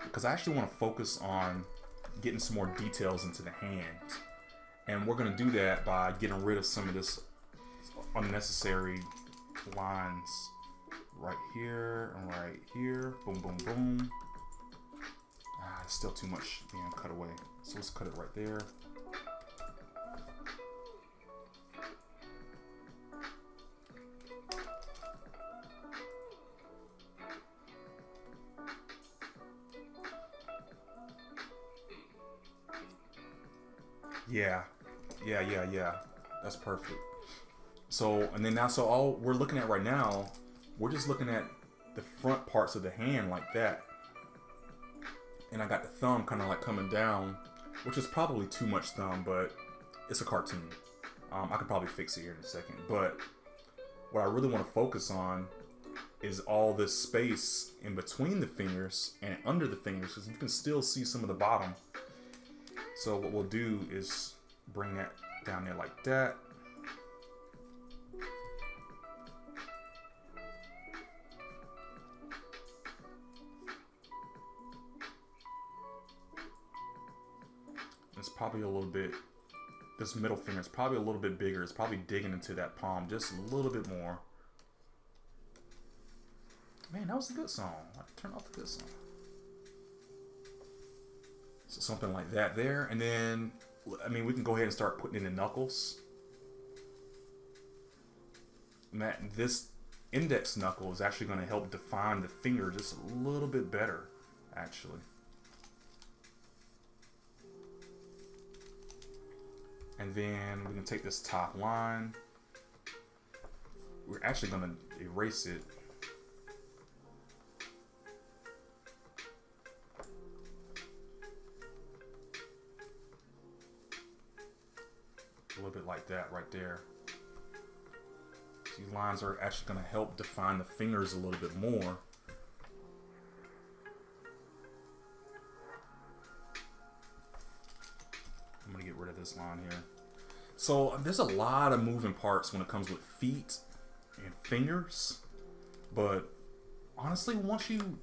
because I actually want to focus on getting some more details into the hands. And we're going to do that by getting rid of some of this unnecessary lines right here and right here. Boom, boom, boom. It's still too much being cut away. So let's cut it right there. Yeah. Yeah. That's perfect. So, and then now, so all we're looking at right now, we're just looking at the front parts of the hand like that. And I got the thumb kind of like coming down, which is probably too much thumb, but it's a cartoon. I could probably fix it here in a second. But what I really want to focus on is all this space in between the fingers and under the fingers, because you can still see some of the bottom. So what we'll do is bring that down there like that. It's probably a little bit, this middle finger is probably a little bit bigger. It's probably digging into that palm just a little bit more. Man, that was a good song. I turned off the good song. So something like that there. And then, I mean, we can go ahead and start putting in the knuckles. Matt, this index knuckle is actually going to help define the finger just a little bit better, actually. And then we can take this top line. We're actually going to erase it. A little bit like that right there. These lines are actually going to help define the fingers a little bit more. I'm going to get rid of this line here. So there's a lot of moving parts when it comes with feet and fingers. But honestly, once you...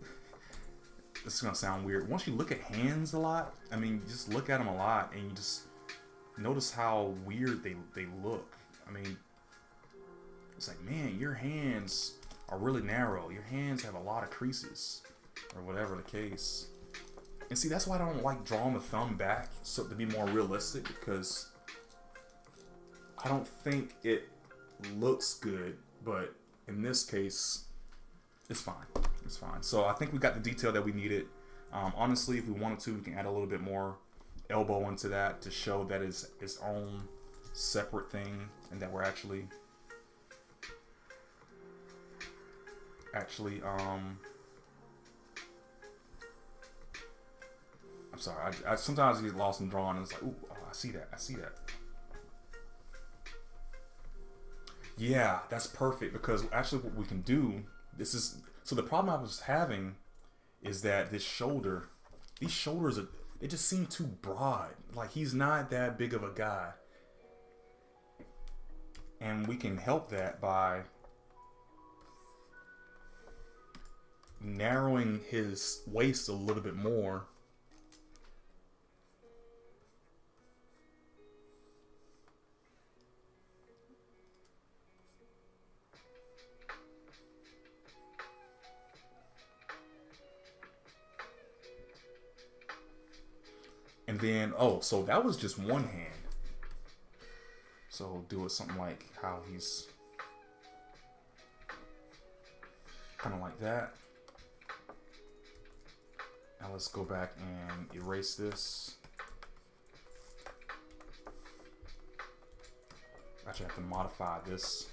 This is going to sound weird. Once you look at hands a lot, I mean, you just look at them a lot and you just notice how weird they look. I mean, it's like, man, your hands are really narrow. Your hands have a lot of creases, or whatever the case. And see, that's why I don't like drawing the thumb back, so to be more realistic, because I don't think it looks good, but in this case, it's fine. It's fine. So I think we got the detail that we needed. Honestly, if we wanted to, we can add a little bit more elbow into that to show that it's its own separate thing, and that we're actually I'm sorry, I sometimes get lost in drawing and it's like, ooh, oh, I see that. Yeah, that's perfect, because actually what we can do, so the problem I was having is that these shoulders they just seem too broad. Like, he's not that big of a guy. And we can help that by narrowing his waist a little bit more. And then, oh, so that was just one hand. So do it something like how he's kind of like that. Now let's go back and erase this. Actually, I have to modify this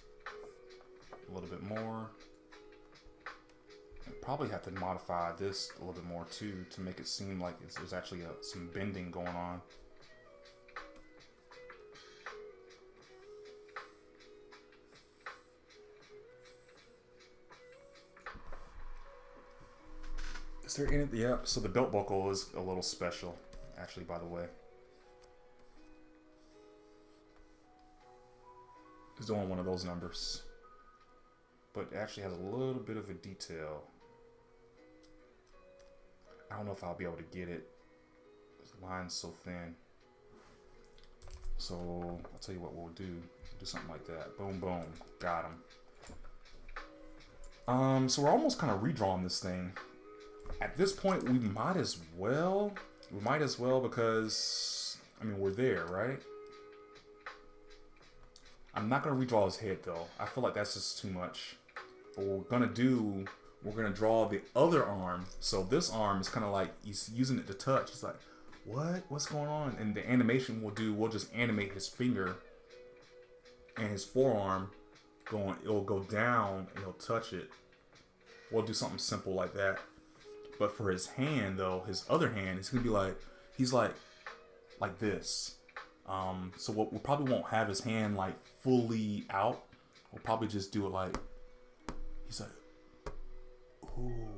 a little bit more. I probably have to modify this a little bit more too to make it seem like there's actually some bending going on. Is there any? Yeah. So the belt buckle is a little special, actually. By the way, it's only one of those numbers, but it actually has a little bit of a detail. I don't know if I'll be able to get it. The line's so thin. So I'll tell you what we'll do. Do something like that. Boom, boom. Got him. So we're almost kind of redrawing this thing. At this point, we might as well. Because, I mean, we're there, right? I'm not going to redraw his head, though. I feel like that's just too much. But what we're going to do, we're going to draw the other arm. So this arm is kind of like, he's using it to touch. It's like, What's going on? And the animation we'll just animate his finger and his forearm going. It'll go down and he'll touch it. We'll do something simple like that. But for his hand though, his other hand, it's gonna be like he's like this. So we probably won't have his hand like fully out. We'll probably just do it like he's like, ooh,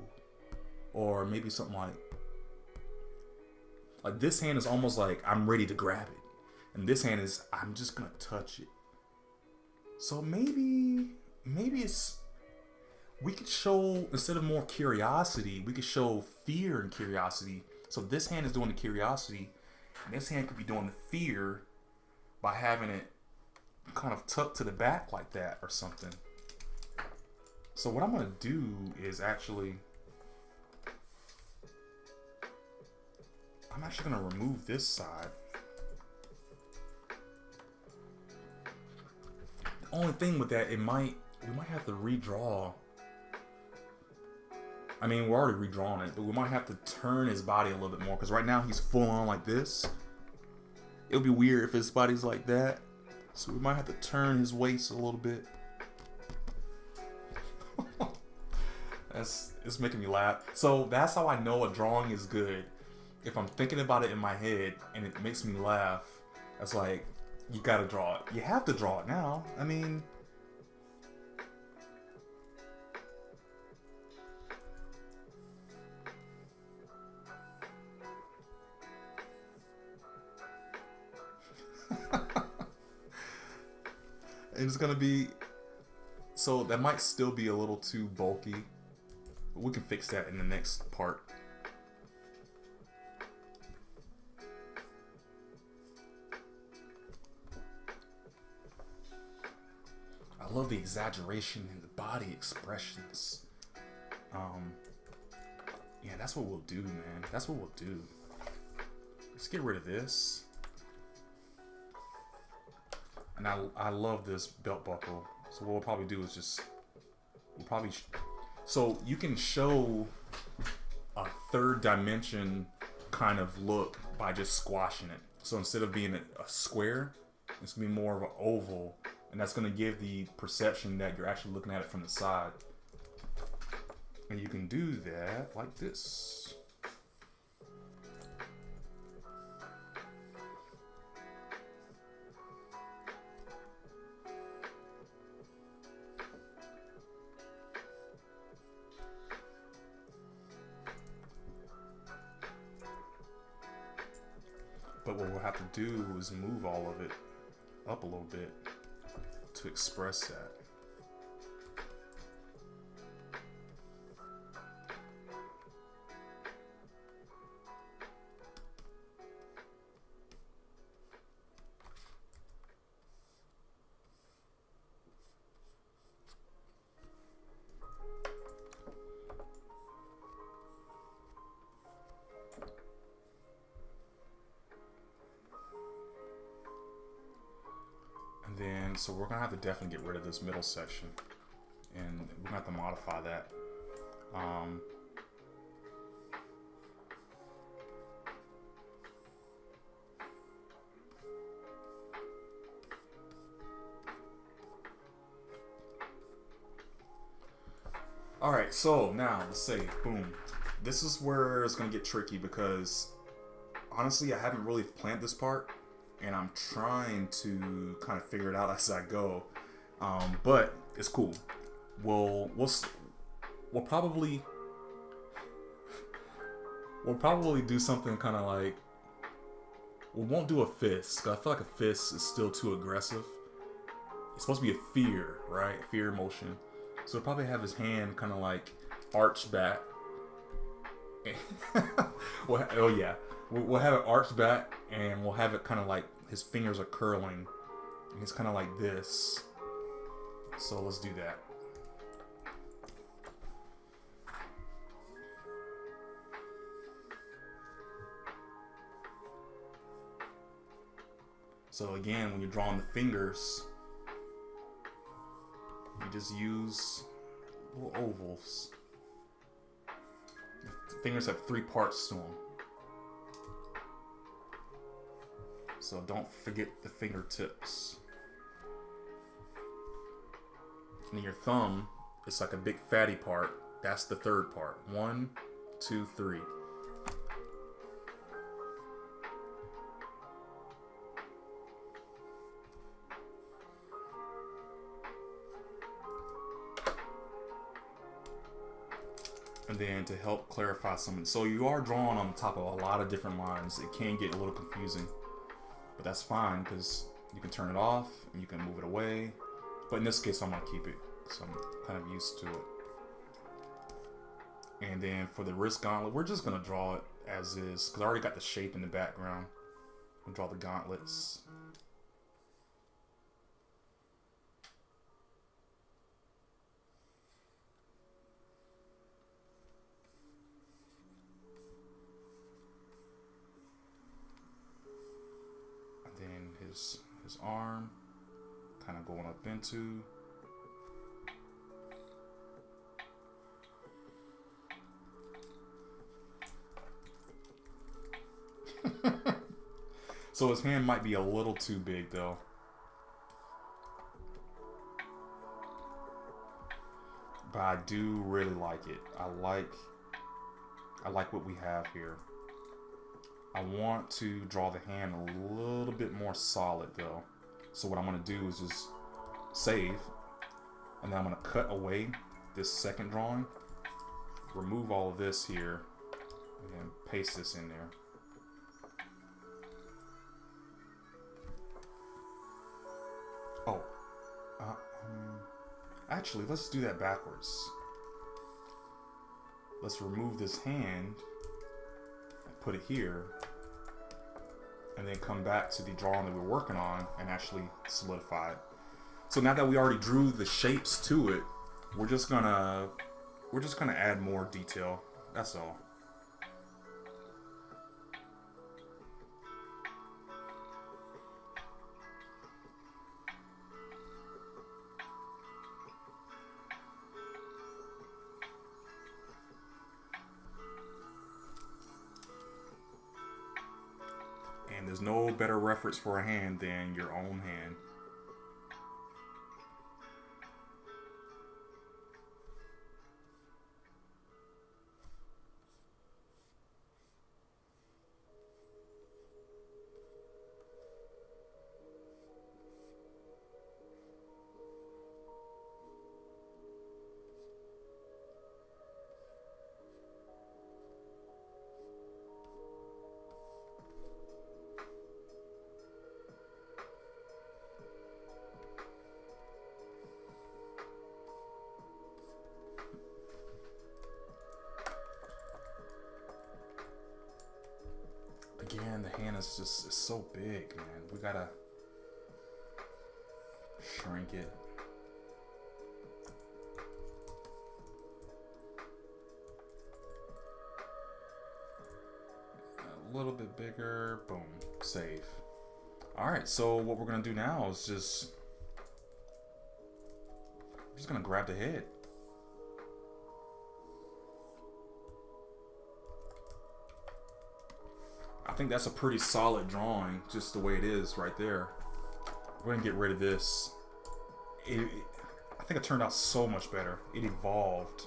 or maybe something like this hand is almost like I'm ready to grab it, and this hand is I'm just gonna touch it. So maybe it's we could show instead of more curiosity, we could show fear and curiosity. So this hand is doing the curiosity, and this hand could be doing the fear by having it kind of tucked to the back like that or something. So what I'm gonna do is I'm actually gonna remove this side. The only thing with that, we might have to redraw. I mean, we're already redrawing it, but we might have to turn his body a little bit more because right now he's full on like this. It'll be weird if his body's like that, so we might have to turn his waist a little bit. It's making me laugh. So that's how I know a drawing is good. If I'm thinking about it in my head and it makes me laugh, that's like, you gotta draw it. You have to draw it now. I mean, it's gonna be, so that might still be a little too bulky. But we can fix that in the next part. I love the exaggeration in the body expressions. Yeah, that's what we'll do, man. That's what we'll do. Let's get rid of this. And I love this belt buckle. So what we'll probably do is so you can show a third dimension kind of look by just squashing it. So instead of being a square, it's gonna be more of an oval, and that's gonna give the perception that you're actually looking at it from the side. And you can do that like this. But what we'll have to do is move all of it up a little bit to express that. So we're gonna have to definitely get rid of this middle section, and we're gonna have to modify that. All right, so now let's say, boom. This is where it's gonna get tricky because honestly, I haven't really planned this part. And I'm trying to kind of figure it out as I go, but it's cool. We'll probably do something kind of like, we won't do a fist because I feel like a fist is still too aggressive. It's supposed to be a fear, right? Fear motion. So we'll probably have his hand kind of like arched back. Oh yeah. We'll have it arched back, and we'll have it kind of like his fingers are curling, and it's kind of like this. So let's do that. So again, when you're drawing the fingers, you just use little ovals. The fingers have 3 parts to them. So don't forget the fingertips. And your thumb is like a big fatty part. That's the third part. 1, 2, 3. And then to help clarify some, so you are drawing on top of a lot of different lines. It can get a little confusing, but that's fine because you can turn it off and you can move it away. But in this case, I'm gonna keep it because I'm kind of used to it. And then for the wrist gauntlet, we're just gonna draw it as is because I already got the shape in the background. We'll draw the gauntlets. His arm kind of going up into. So his hand might be a little too big though. But I do really like it. I like what we have here. I want to draw the hand a little bit more solid though. So what I'm going to do is just save. And then I'm going to cut away this second drawing. Remove all of this here. And paste this in there. Oh. Actually, let's do that backwards. Let's remove this hand. Put it here, and then come back to the drawing that we're working on and actually solidify it. So now that we already drew the shapes to it, we're just gonna add more detail. That's all. And there's no better reference for a hand than your own hand. Again, the hand is just so big, man. We gotta shrink it. A little bit bigger. Boom. Save. Alright, so what we're gonna do now is just gonna grab the head. I think that's a pretty solid drawing, just the way it is right there. We're gonna get rid of this. I think it turned out so much better. It evolved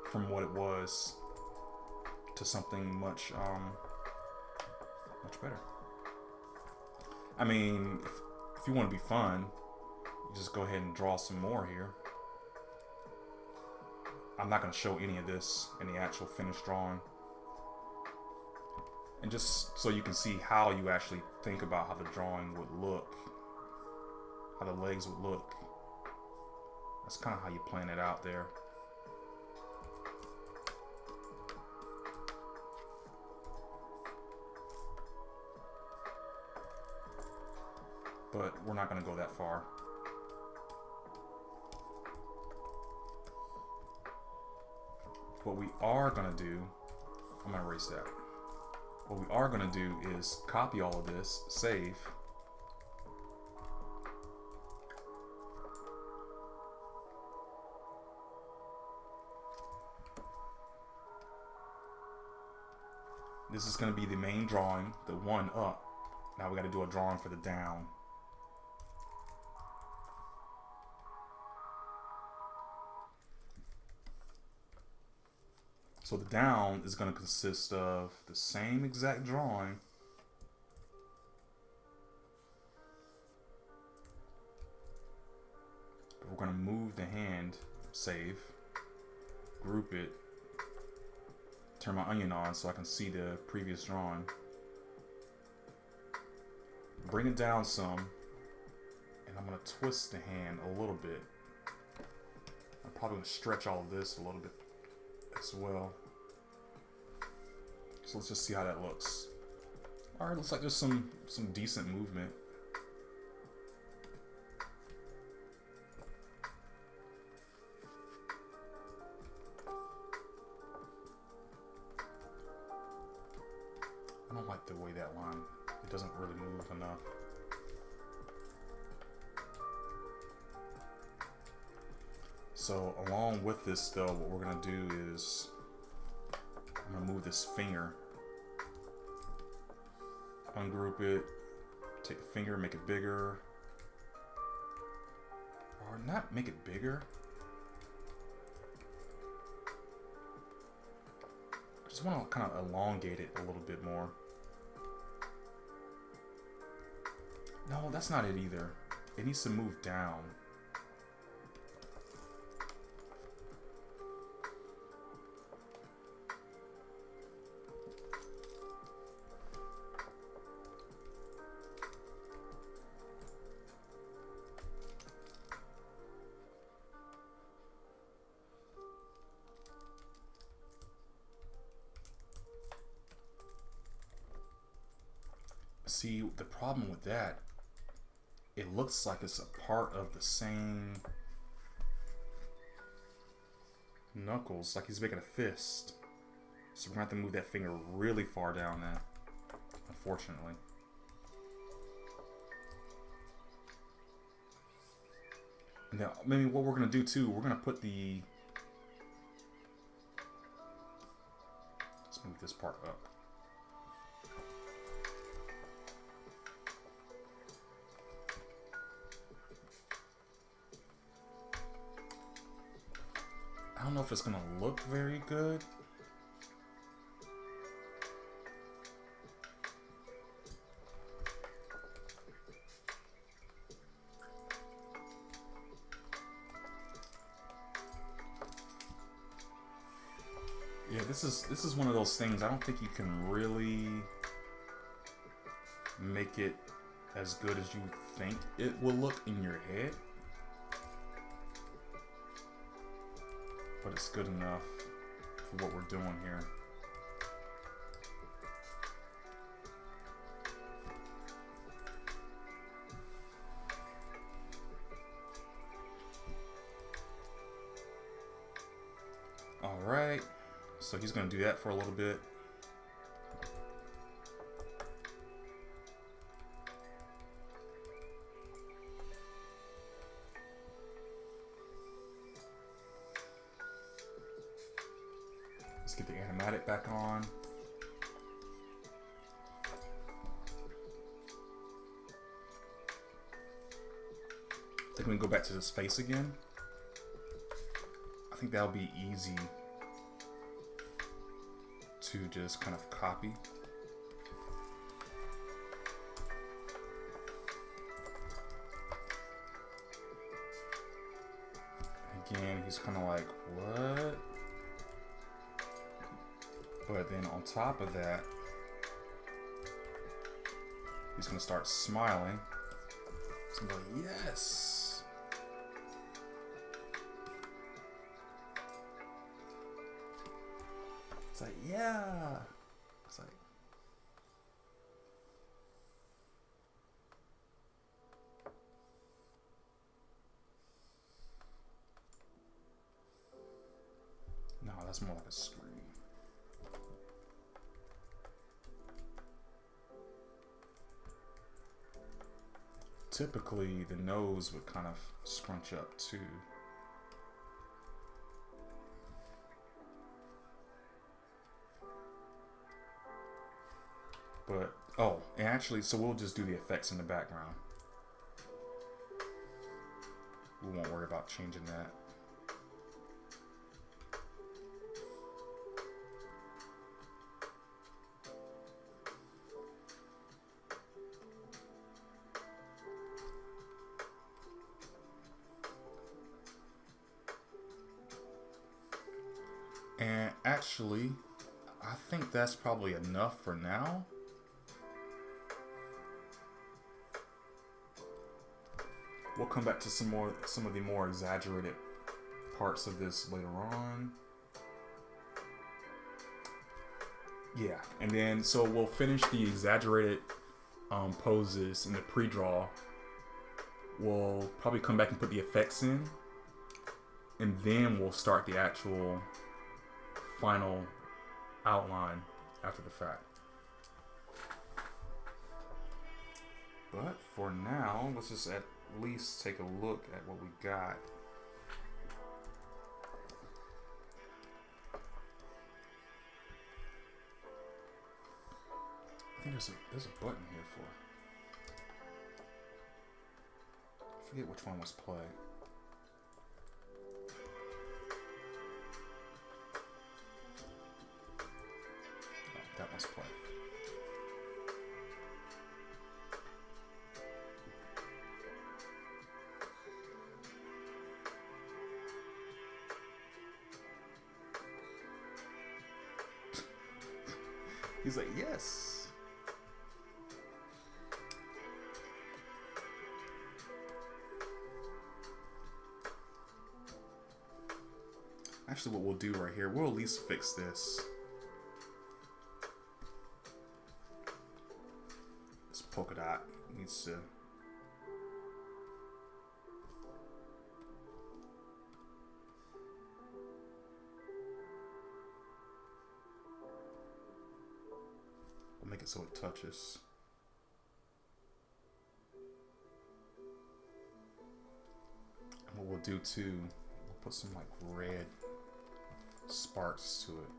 from what it was to something much better. I mean, if you want to be fun, you just go ahead and draw some more here. I'm not going to show any of this in the actual finished drawing. And just so you can see how you actually think about how the drawing would look, how the legs would look. That's kind of how you plan it out there. But we're not going to go that far. What we are going to do, I'm going to erase that. What we are going to do is copy all of this, save. This is going to be the main drawing, the one up. Now we got to do a drawing for the down. So the down is going to consist of the same exact drawing, but we're going to move the hand, save, group it, turn my onion on so I can see the previous drawing, bring it down some, and I'm going to twist the hand a little bit. I'm probably going to stretch all of this a little bit as well. So let's just see how that looks. Alright, looks like there's some decent movement. I don't like the way that line, it doesn't really move enough. So along with this though, what we're gonna do is I'm gonna move this finger, ungroup it, take the finger, make it bigger, or not make it bigger. I just want to kind of elongate it a little bit more. No, that's not it either. It needs to move down. See, the problem with that, it looks like it's a part of the same knuckles, like he's making a fist. So we're gonna have to move that finger really far down there, unfortunately. And then maybe what we're gonna do too, we're gonna put the, let's move this part up. I don't know if it's gonna look very good. Yeah, this is one of those things I don't think you can really make it as good as you think it will look in your head. But it's good enough for what we're doing here. All right, so he's gonna do that for a little bit. Let's get the animatic back on. I think we can go back to this face again. I think that'll be easy to just kind of copy. Again, he's kind of like, what? But then on top of that, he's gonna start smiling. He's gonna be like, yes! It's like, yeah! It's like, no, that's more like a scream. Typically, the nose would kind of scrunch up too. But Oh, and actually, so we'll just do the effects in the background. We won't worry about changing that. And actually, I think that's probably enough for now. We'll come back to some of the more exaggerated parts of this later on. Yeah, and then so we'll finish the exaggerated poses in the pre-draw. We'll probably come back and put the effects in, and then we'll start the actual final outline after the fact. But for now, let's just at least take a look at what we got. I think there's a button here for. I forget which one was play. Oh, that one's play. He's like, yes. Actually, what we'll do right here, we'll at least fix this. This polka dot needs to. We'll make it so it touches. And what we'll do too, we'll put some like red sparks to it.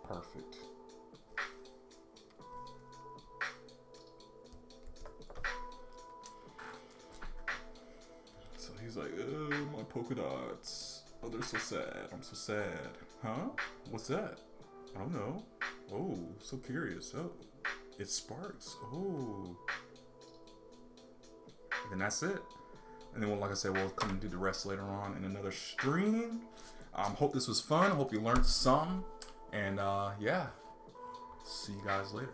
Perfect. So he's like, oh, my polka dots. Oh, they're so sad. I'm so sad. Huh? What's that? I don't know. Oh, so curious. Oh, it sparks. Oh. And that's it. And then, well, like I said, we'll come and do the rest later on in another stream. Hope this was fun. Hope you learned some. And yeah, see you guys later.